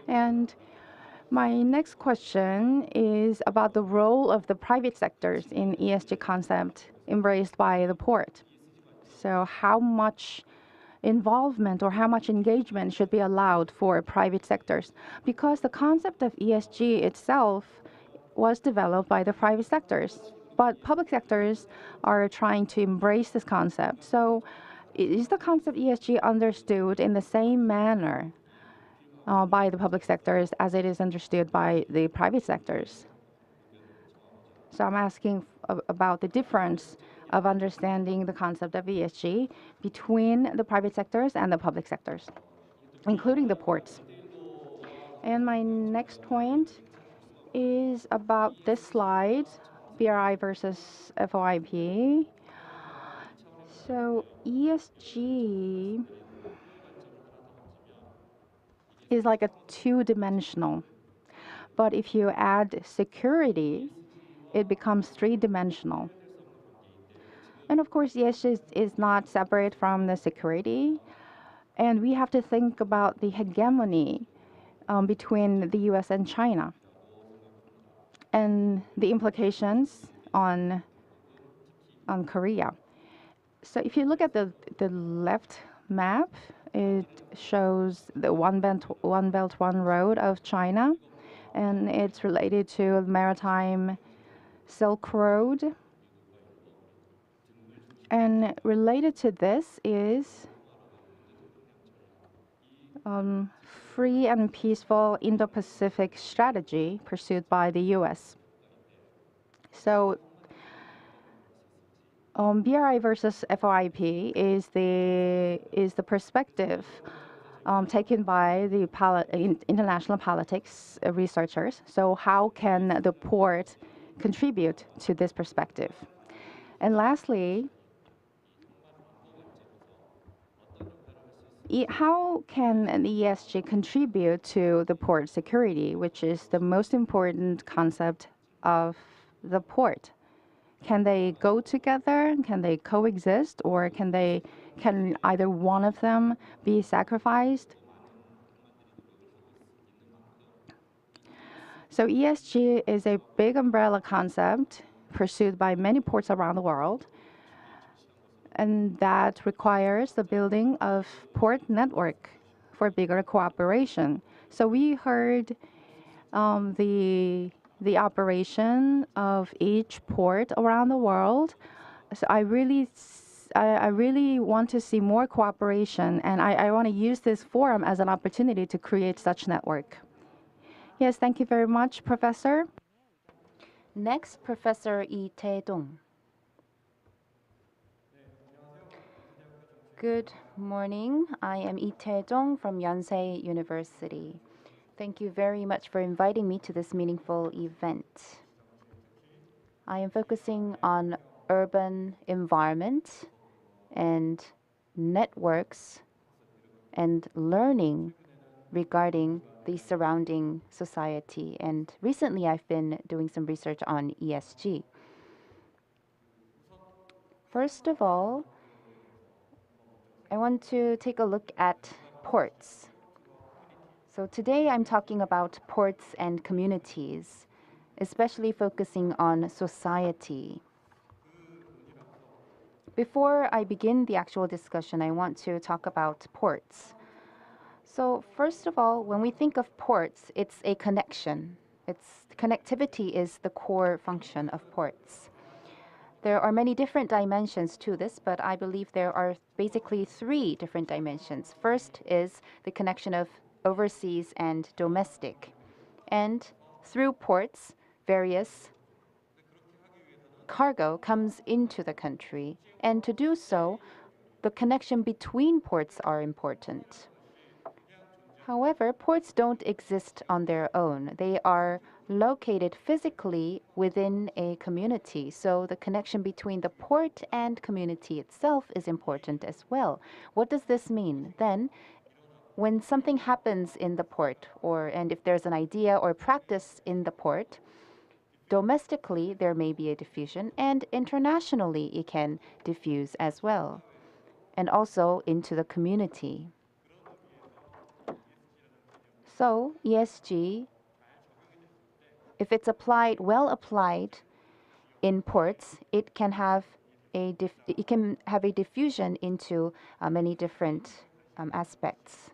and my next question is about the role of the private sectors in ESG concept embraced by the port. So how much involvement or how much engagement should be allowed for private sectors? Because the concept of ESG itself was developed by the private sectors, but public sectors are trying to embrace this concept. So is the concept ESG understood in the same manner by the public sectors as it is understood by the private sectors? So I'm asking about the difference of understanding the concept of ESG between the private sectors and the public sectors, including the ports. And my next point is about this slide, BRI versus FOIP. So ESG is like a two-dimensional, but if you add security, it becomes three-dimensional. And of course, ESG is not separate from the security, and we have to think about the hegemony between the US and China, and the implications on Korea. So if you look at the left map, it shows the One Belt, One Road of China, and it's related to the maritime Silk Road. And related to this is free and peaceful Indo-Pacific strategy pursued by the US. So BRI versus FOIP is the perspective taken by the international politics researchers. So how can the port contribute to this perspective? And lastly, how can an ESG contribute to the port security, which is the most important concept of the port? Can they go together? Can they coexist? Or can either one of them be sacrificed? So ESG is a big umbrella concept pursued by many ports around the world, and that requires the building of port network for bigger cooperation. So we heard the operation of each port around the world. So I really want to see more cooperation, and I want to use this forum as an opportunity to create such network. Yes, thank you very much, Professor. Next, Professor Lee Tae-dong. Good morning. I am Lee Tae-dong from Yonsei University. Thank you very much for inviting me to this meaningful event. I am focusing on urban environment and networks and learning regarding the surrounding society. And recently I've been doing some research on ESG. First of all, I want to take a look at ports. So today I'm talking about ports and communities, especially focusing on society. Before I begin the actual discussion, I want to talk about ports. So first of all, when we think of ports, it's a connection. Connectivity is the core function of ports. There are many different dimensions to this, but I believe there are basically three different dimensions. First is the connection of overseas and domestic. And through ports, various cargo comes into the country. And to do so, the connection between ports are important. However, ports don't exist on their own. They are located physically within a community. So the connection between the port and community itself is important as well. What does this mean? Then, when something happens in the port, and if there's an idea or practice in the port, domestically there may be a diffusion, and internationally it can diffuse as well, and also into the community. So ESG, if it's well applied in ports, it can have a diffusion into many different aspects.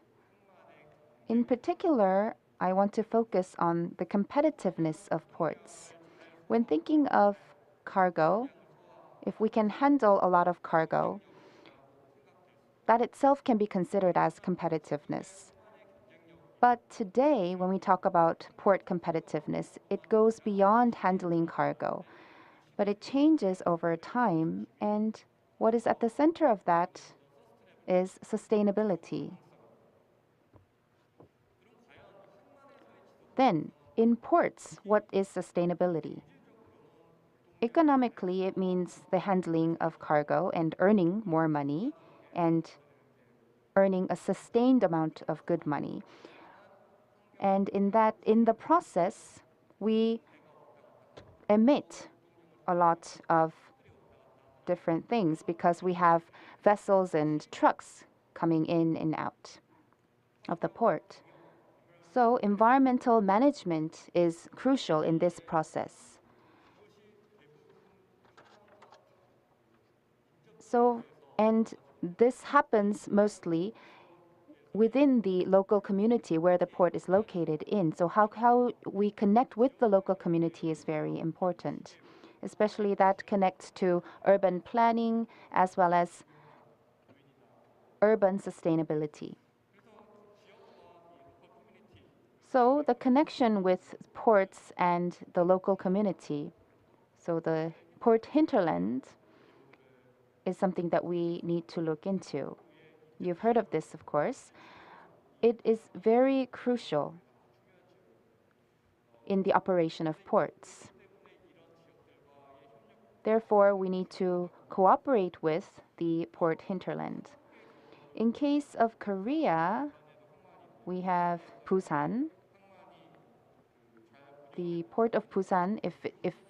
In particular, I want to focus on the competitiveness of ports. When thinking of cargo, if we can handle a lot of cargo, that itself can be considered as competitiveness. But today, when we talk about port competitiveness, it goes beyond handling cargo, but it changes over time, and what is at the center of that is sustainability. Then, in ports, what is sustainability? Economically, it means the handling of cargo and earning more money and earning a sustained amount of good money. And in the process, we emit a lot of different things because we have vessels and trucks coming in and out of the port. So environmental management is crucial in this process. And this happens mostly within the local community where the port is located in. So how we connect with the local community is very important, especially that connects to urban planning as well as urban sustainability. So the connection with ports and the local community, so the port hinterland, is something that we need to look into. You've heard of this, of course. It is very crucial in the operation of ports. Therefore, we need to cooperate with the port hinterland. In case of Korea, we have Busan. The port of Busan, if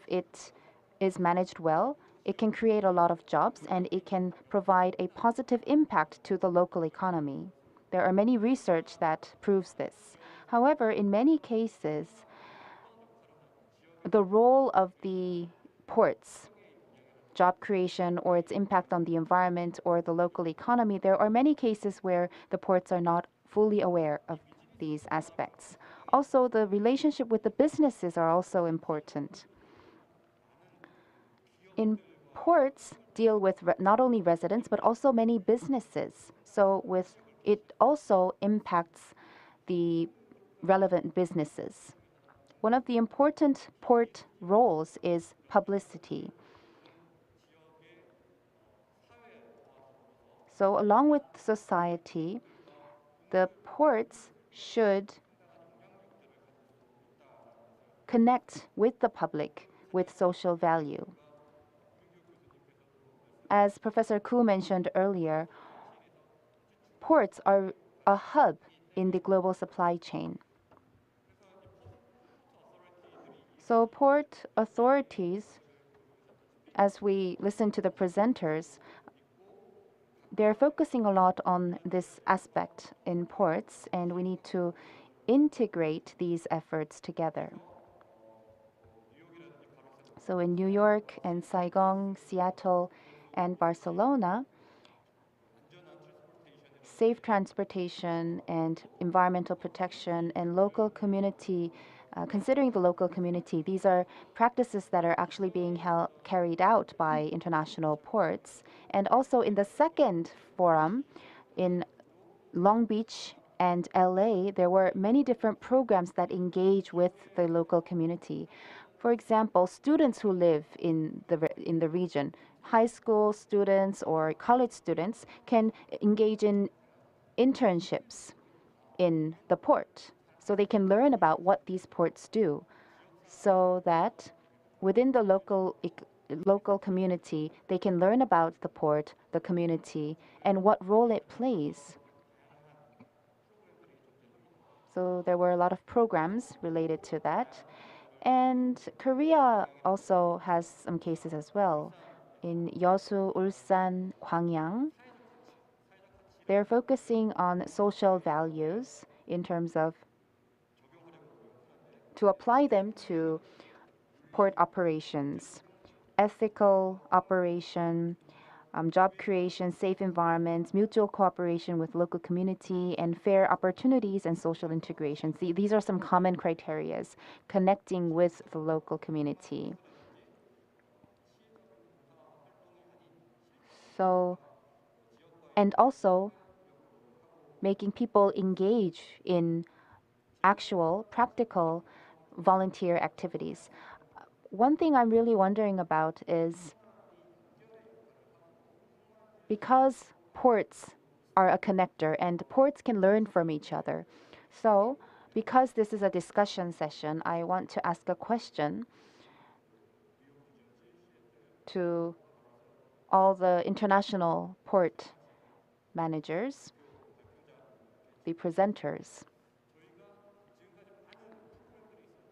it is managed well, it can create a lot of jobs and it can provide a positive impact to the local economy. There are many research that proves this. However, in many cases, the role of the ports, job creation or its impact on the environment or the local economy, there are many cases where the ports are not fully aware of these aspects. Also, the relationship with the businesses are also important. In ports deal with not only residents but also many businesses. So it also impacts the relevant businesses. One of the important port roles is publicity. So along with society, the ports should connect with the public with social value. As Professor Koo mentioned earlier, ports are a hub in the global supply chain. So port authorities, as we listen to the presenters, they're focusing a lot on this aspect in ports, and we need to integrate these efforts together. So in New York and Saigon, Seattle, and Barcelona, safe transportation and environmental protection and local community, considering the local community, these are practices that are actually being carried out by international ports. And also in the second forum in Long Beach and LA, there were many different programs that engage with the local community. For example, students who live in the region, high school students or college students, can engage in internships in the port, so they can learn about what these ports do, so that within the local community, they can learn about the port, the community, and what role it plays. So there were a lot of programs related to that. And Korea also has some cases as well. In Yeosu, Ulsan, Gwangyang, they're focusing on social values in terms of to apply them to port operations, ethical operation, job creation, safe environments, mutual cooperation with local community, and fair opportunities and social integration. See, these are some common criterias, connecting with the local community. So, and also making people engage in actual, practical volunteer activities. One thing I'm really wondering about is, because ports are a connector and ports can learn from each other. So, because this is a discussion session, I want to ask a question to all the international port managers, the presenters.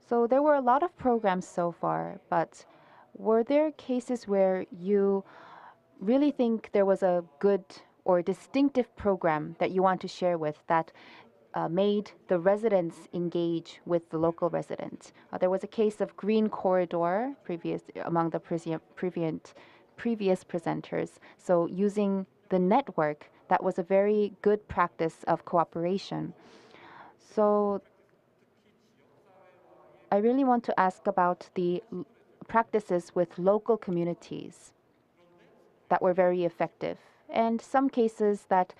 So there were a lot of programs so far, but were there cases where you really think there was a good or distinctive program that you want to share with that made the residents engage with the local residents? There was a case of Green Corridor among the previous presenters. So using the network, that was a very good practice of cooperation. So I really want to ask about the practices with local communities that were very effective, and some cases that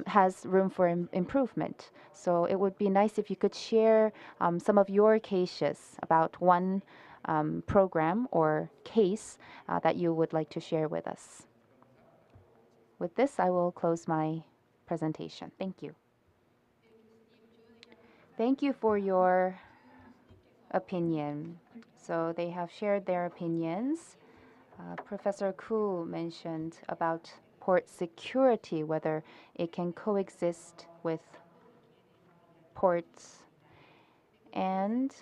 has room for improvement. So it would be nice if you could share some of your cases about one program or case that you would like to share with us. With this, I will close my presentation. Thank you. Thank you for your opinion. So they have shared their opinions Professor Ku mentioned about port security, whether it can coexist with ports. And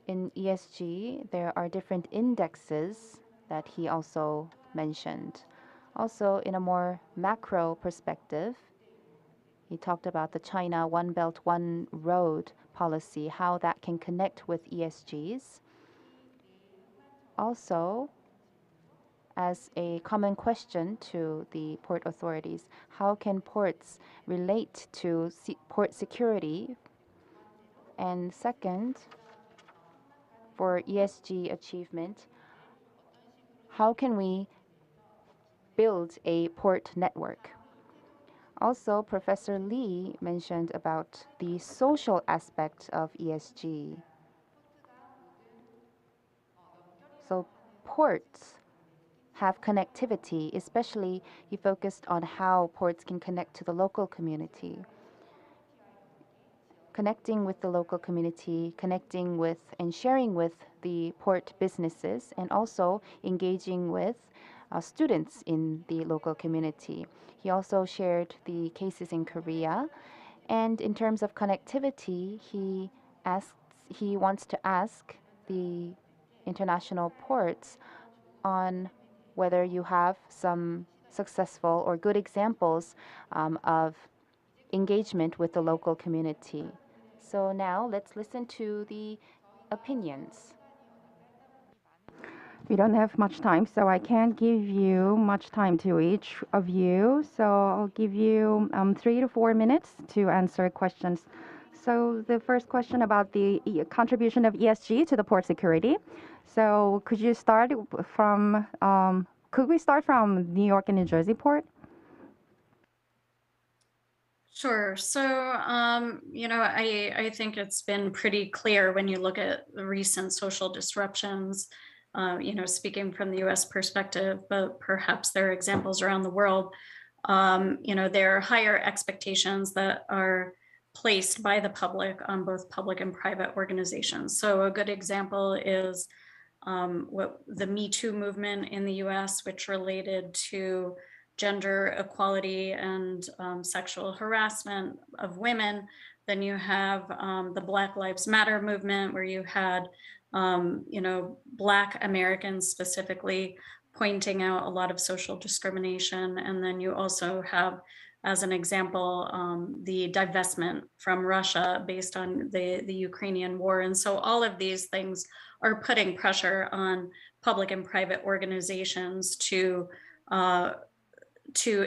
in ESG, there are different indexes that he also mentioned. Also, in a more macro perspective, he talked about the China One Belt, One Road policy, how that can connect with ESGs. Also, as a common question to the port authorities, how can ports relate to port security? And second, for ESG achievement, how can we build a port network? Also, Professor Lee mentioned about the social aspect of ESG. So ports have connectivity, especially he focused on how ports can connect to the local community. Connecting with the local community, connecting with and sharing with the port businesses, and also engaging with students in the local community. He also shared the cases in Korea. And in terms of connectivity, he wants to ask the international ports on whether you have some successful or good examples of engagement with the local community. So now let's listen to the opinions. We don't have much time, so I can't give you much time to each of you. So I'll give you 3 to 4 minutes to answer questions. So the first question about the contribution of ESG to the port security. So could you start from, could we start from New York and New Jersey port? Sure. So, I think it's been pretty clear when you look at the recent social disruptions, speaking from the US perspective, but perhaps there are examples around the world. There are higher expectations that are placed by the public on both public and private organizations. So a good example is what the Me Too movement in the US, which related to gender equality and sexual harassment of women. Then you have the Black Lives Matter movement, where you had, Black Americans specifically pointing out a lot of social discrimination. And then you also have, as an example, the divestment from Russia based on the Ukrainian war. And so all of these things are putting pressure on public and private organizations to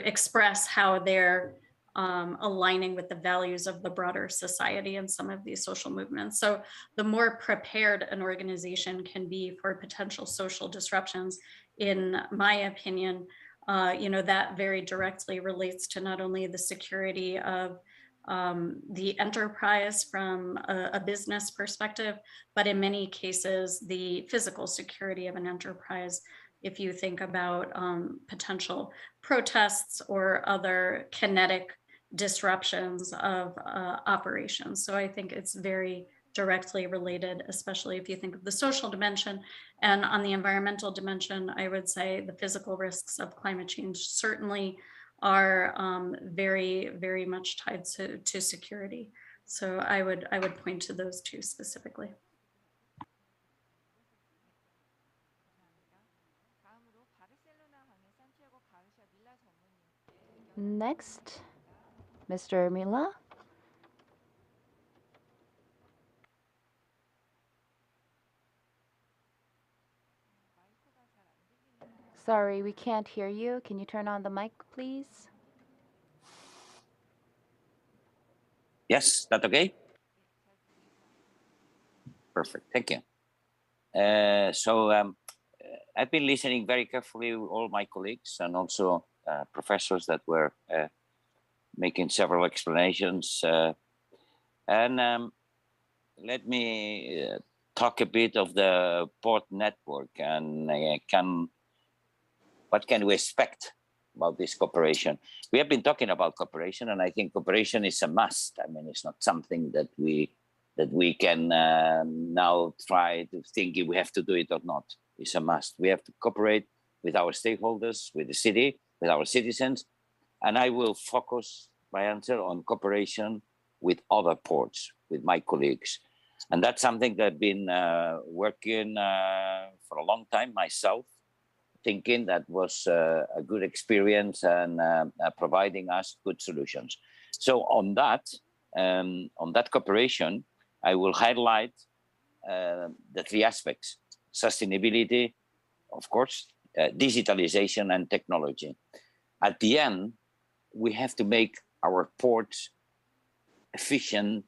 express how they're aligning with the values of the broader society and some of these social movements. So the more prepared an organization can be for potential social disruptions, in my opinion, that very directly relates to not only the security of the enterprise from a business perspective, but in many cases, the physical security of an enterprise. If you think about potential protests or other kinetic disruptions of operations. So I think it's very directly related, especially if you think of the social dimension. And on the environmental dimension, I would say the physical risks of climate change certainly are very, very much tied to security. So I would point to those two specifically. Next, Mr. Mila. Sorry, we can't hear you. Can you turn on the mic, please? Yes, that okay? Perfect, thank you. I've been listening very carefully to all my colleagues and also professors that were making several explanations. Let me talk a bit of the port network and what can we expect about this cooperation. We have been talking about cooperation, and I think cooperation is a must. I mean, it's not something that we can now try to think if we have to do it or not. is a must. We have to cooperate with our stakeholders, with the city, with our citizens, and I will focus my answer on cooperation with other ports, with my colleagues. And that's something that I've been working for a long time myself, thinking that was a good experience and providing us good solutions. So on that cooperation, I will highlight the three aspects: sustainability, of course, digitalization and technology. At the end, we have to make our ports efficient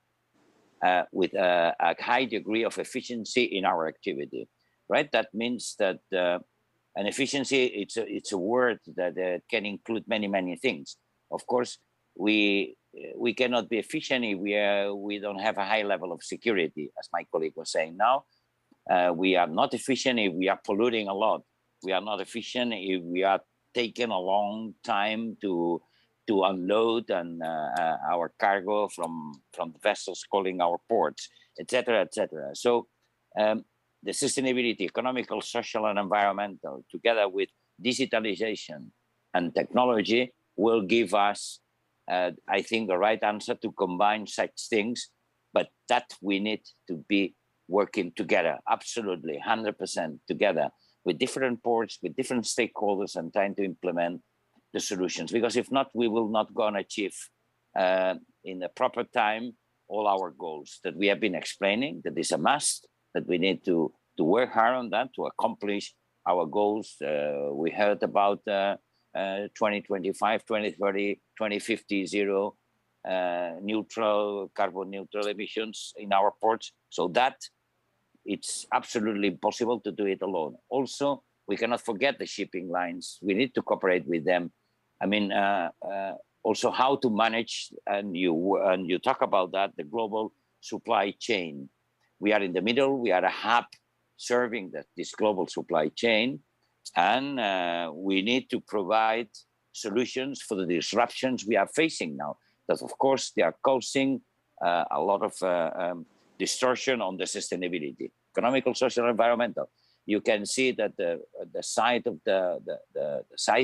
with a high degree of efficiency in our activity, right? That means that an efficiency, it's a word that can include many things. Of course, we cannot be efficient if we don't have a high level of security, as my colleague was saying now. We are not efficient if we are polluting a lot. We are not efficient if we are taking a long time to unload and our cargo from the vessels calling our ports, etc., etc. So the sustainability, economical, social, and environmental, together with digitalization and technology, will give us, I think, the right answer to combine such things, but that we need to be working together, absolutely, 100% together, with different ports, with different stakeholders, and trying to implement the solutions. Because if not, we will not go and achieve in the proper time all our goals that we have been explaining, that is a must, that we need to work hard on that to accomplish our goals. We heard about 2025, 2030, 2050, zero carbon neutral emissions in our ports. So that it's absolutely impossible to do it alone. Also, we cannot forget the shipping lines. We need to cooperate with them. I mean, also how to manage, and you talk about that, the global supply chain. We are in the middle, we are a hub serving this global supply chain, and we need to provide solutions for the disruptions we are facing now. That, of course, they are causing a lot of distortion on the sustainability, economical, social, environmental. You can see that the size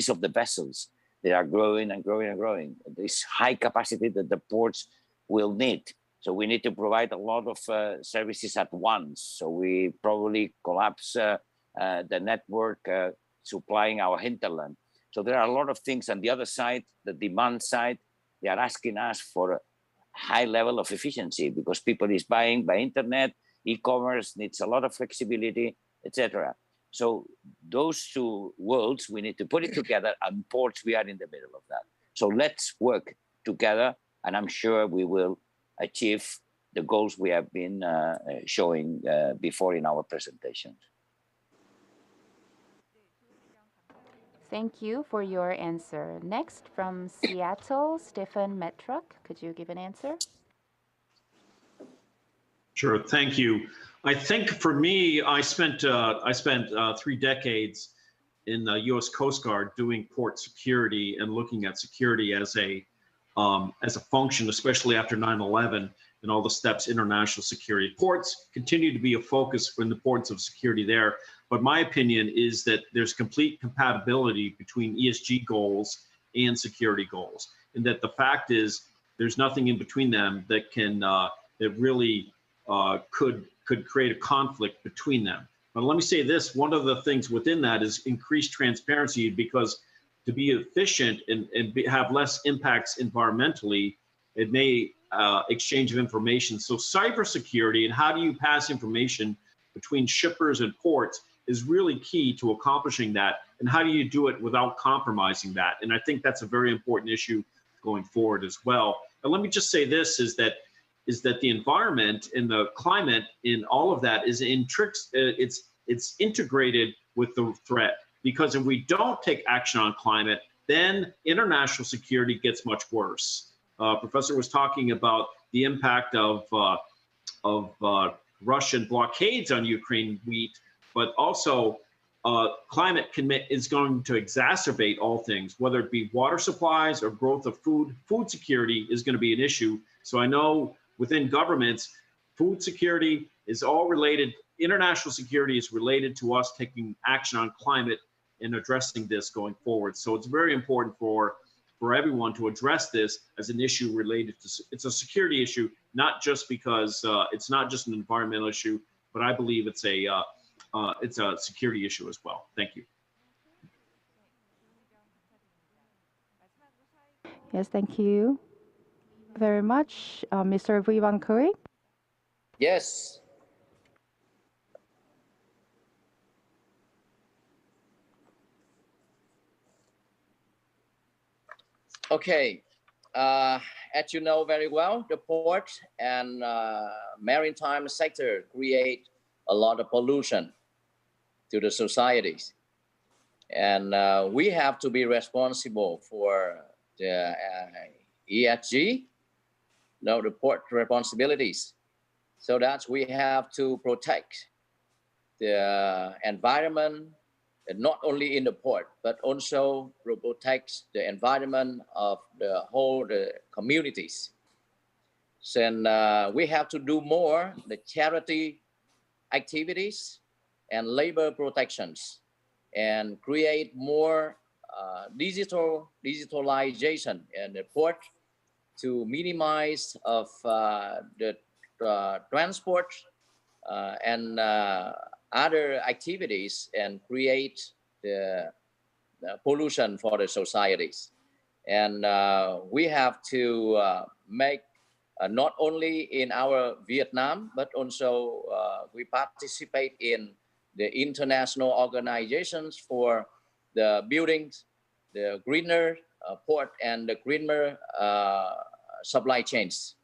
of the vessels, they are growing and growing and growing. This high capacity that the ports will need. So we need to provide a lot of services at once. So we probably collapse the network supplying our hinterland. So there are a lot of things on the other side, the demand side. They are asking us for a high level of efficiency because people is buying by internet, e-commerce needs a lot of flexibility, etc. So those two worlds, we need to put it together, and ports, we are in the middle of that. So let's work together, and I'm sure we will achieve the goals we have been showing before in our presentations. Thank you for your answer. Next, from Seattle, Stefan Metruk. Could you give an answer? Sure, thank you. I think for me, I spent 3 decades in the U.S. Coast Guard doing port security and looking at security as a function, especially after 9/11 and all the steps international security. Ports continue to be a focus for the importance of security there, but my opinion is that there's complete compatibility between ESG goals and security goals, and that the fact is there's nothing in between them that can that really could create a conflict between them. But let me say this, one of the things within that is increased transparency, because to be efficient and have less impacts environmentally, it may exchange of information. So cybersecurity and how do you pass information between shippers and ports is really key to accomplishing that. And how do you do it without compromising that? And I think that's a very important issue going forward as well. And let me just say this, is that the environment and the climate in all of that is it's integrated with the threat. Because if we don't take action on climate, then international security gets much worse. Professor was talking about the impact of Russian blockades on Ukraine wheat, but also climate is going to exacerbate all things, whether it be water supplies or growth of food. Food security is going to be an issue. So I know within governments, food security is all related international security is related to us taking action on climate and addressing this going forward. So it's very important for everyone to address this as an issue related to, it's a security issue, not just because it's not just an environmental issue, but I believe it's a security issue as well. Thank you. Yes, thank you very much, Mr. Vivan Curry. Yes. Okay. As you know very well, the port and maritime sector create a lot of pollution to the societies. And we have to be responsible for the ESG, the port responsibilities. So that we have to protect the environment, not only in the port, but also protect the environment of the whole communities. So we have to do more the charity activities and labor protections, and create more digitalization in the port to minimize of the transport and other activities, and create the pollution for the societies. And we have to make not only in our Vietnam, but also we participate in the international organizations for the buildings, the greener port and the greener supply chains.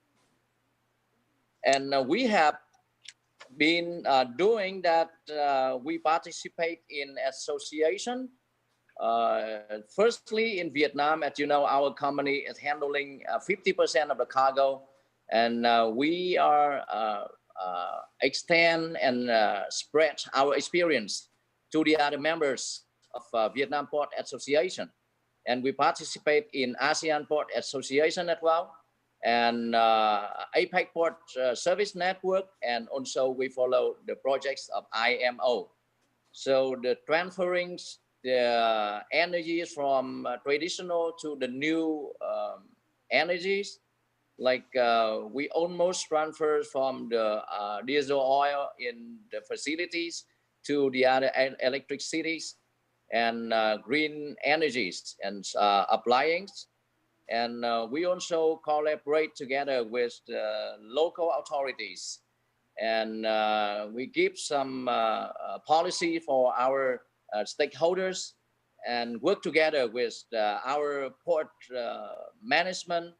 And we have been doing that. We participate in association. Firstly, in Vietnam, as you know, our company is handling 50% of the cargo, and we are extend and spread our experience to the other members of Vietnam Port Association. And we participate in ASEAN Port Association as well, and APEC Port Service Network, and also we follow the projects of IMO. So the transferring the energies from traditional to the new energies, like we almost transfer from the diesel oil in the facilities to the other electricities and green energies and appliance. And we also collaborate together with the local authorities, and we give some policy for our stakeholders, and work together with our port management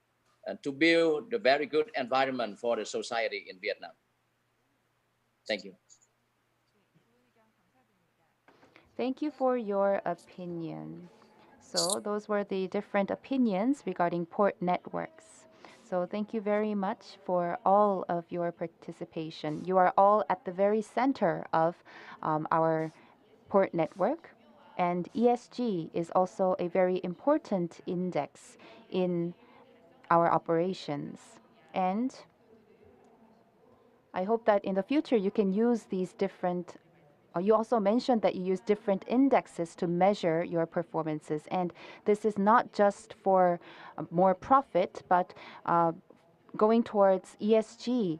to build a very good environment for the society in Vietnam. Thank you. Thank you for your opinion. So those were the different opinions regarding port networks. So thank you very much for all of your participation. You are all at the very center of our port network. And ESG is also a very important index in our operations. And I hope that in the future you can use these different you also mentioned that you use different indexes to measure your performances. And this is not just for more profit, but going towards ESG,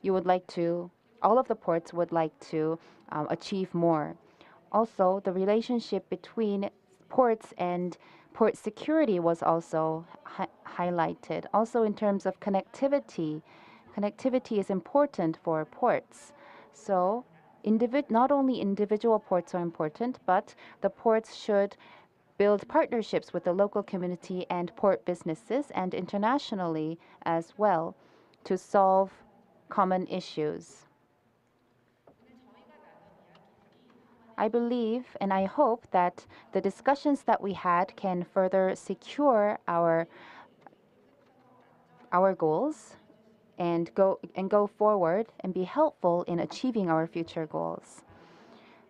you would like to, all of the ports would like to achieve more. Also, the relationship between ports and port security was also highlighted. Also, in terms of connectivity, connectivity is important for ports. So, not only individual ports are important, but the ports should build partnerships with the local community and port businesses, and internationally as well, to solve common issues. I believe and I hope that the discussions that we had can further secure our goals and go forward and be helpful in achieving our future goals.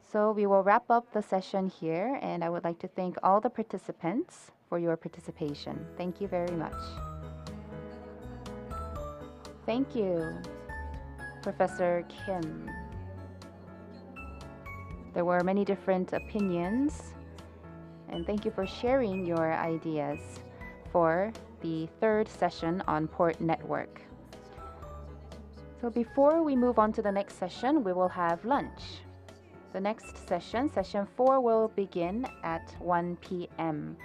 So we will wrap up the session here, and I would like to thank all the participants for your participation. Thank you very much. Thank you, Professor Kim. There were many different opinions, and thank you for sharing your ideas for the third session on port network. So before we move on to the next session, we will have lunch. The next session, session 4, will begin at 1 p.m.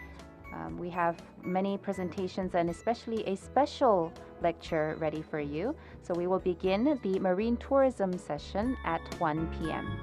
We have many presentations and especially a special lecture ready for you. So we will begin the marine tourism session at 1 p.m.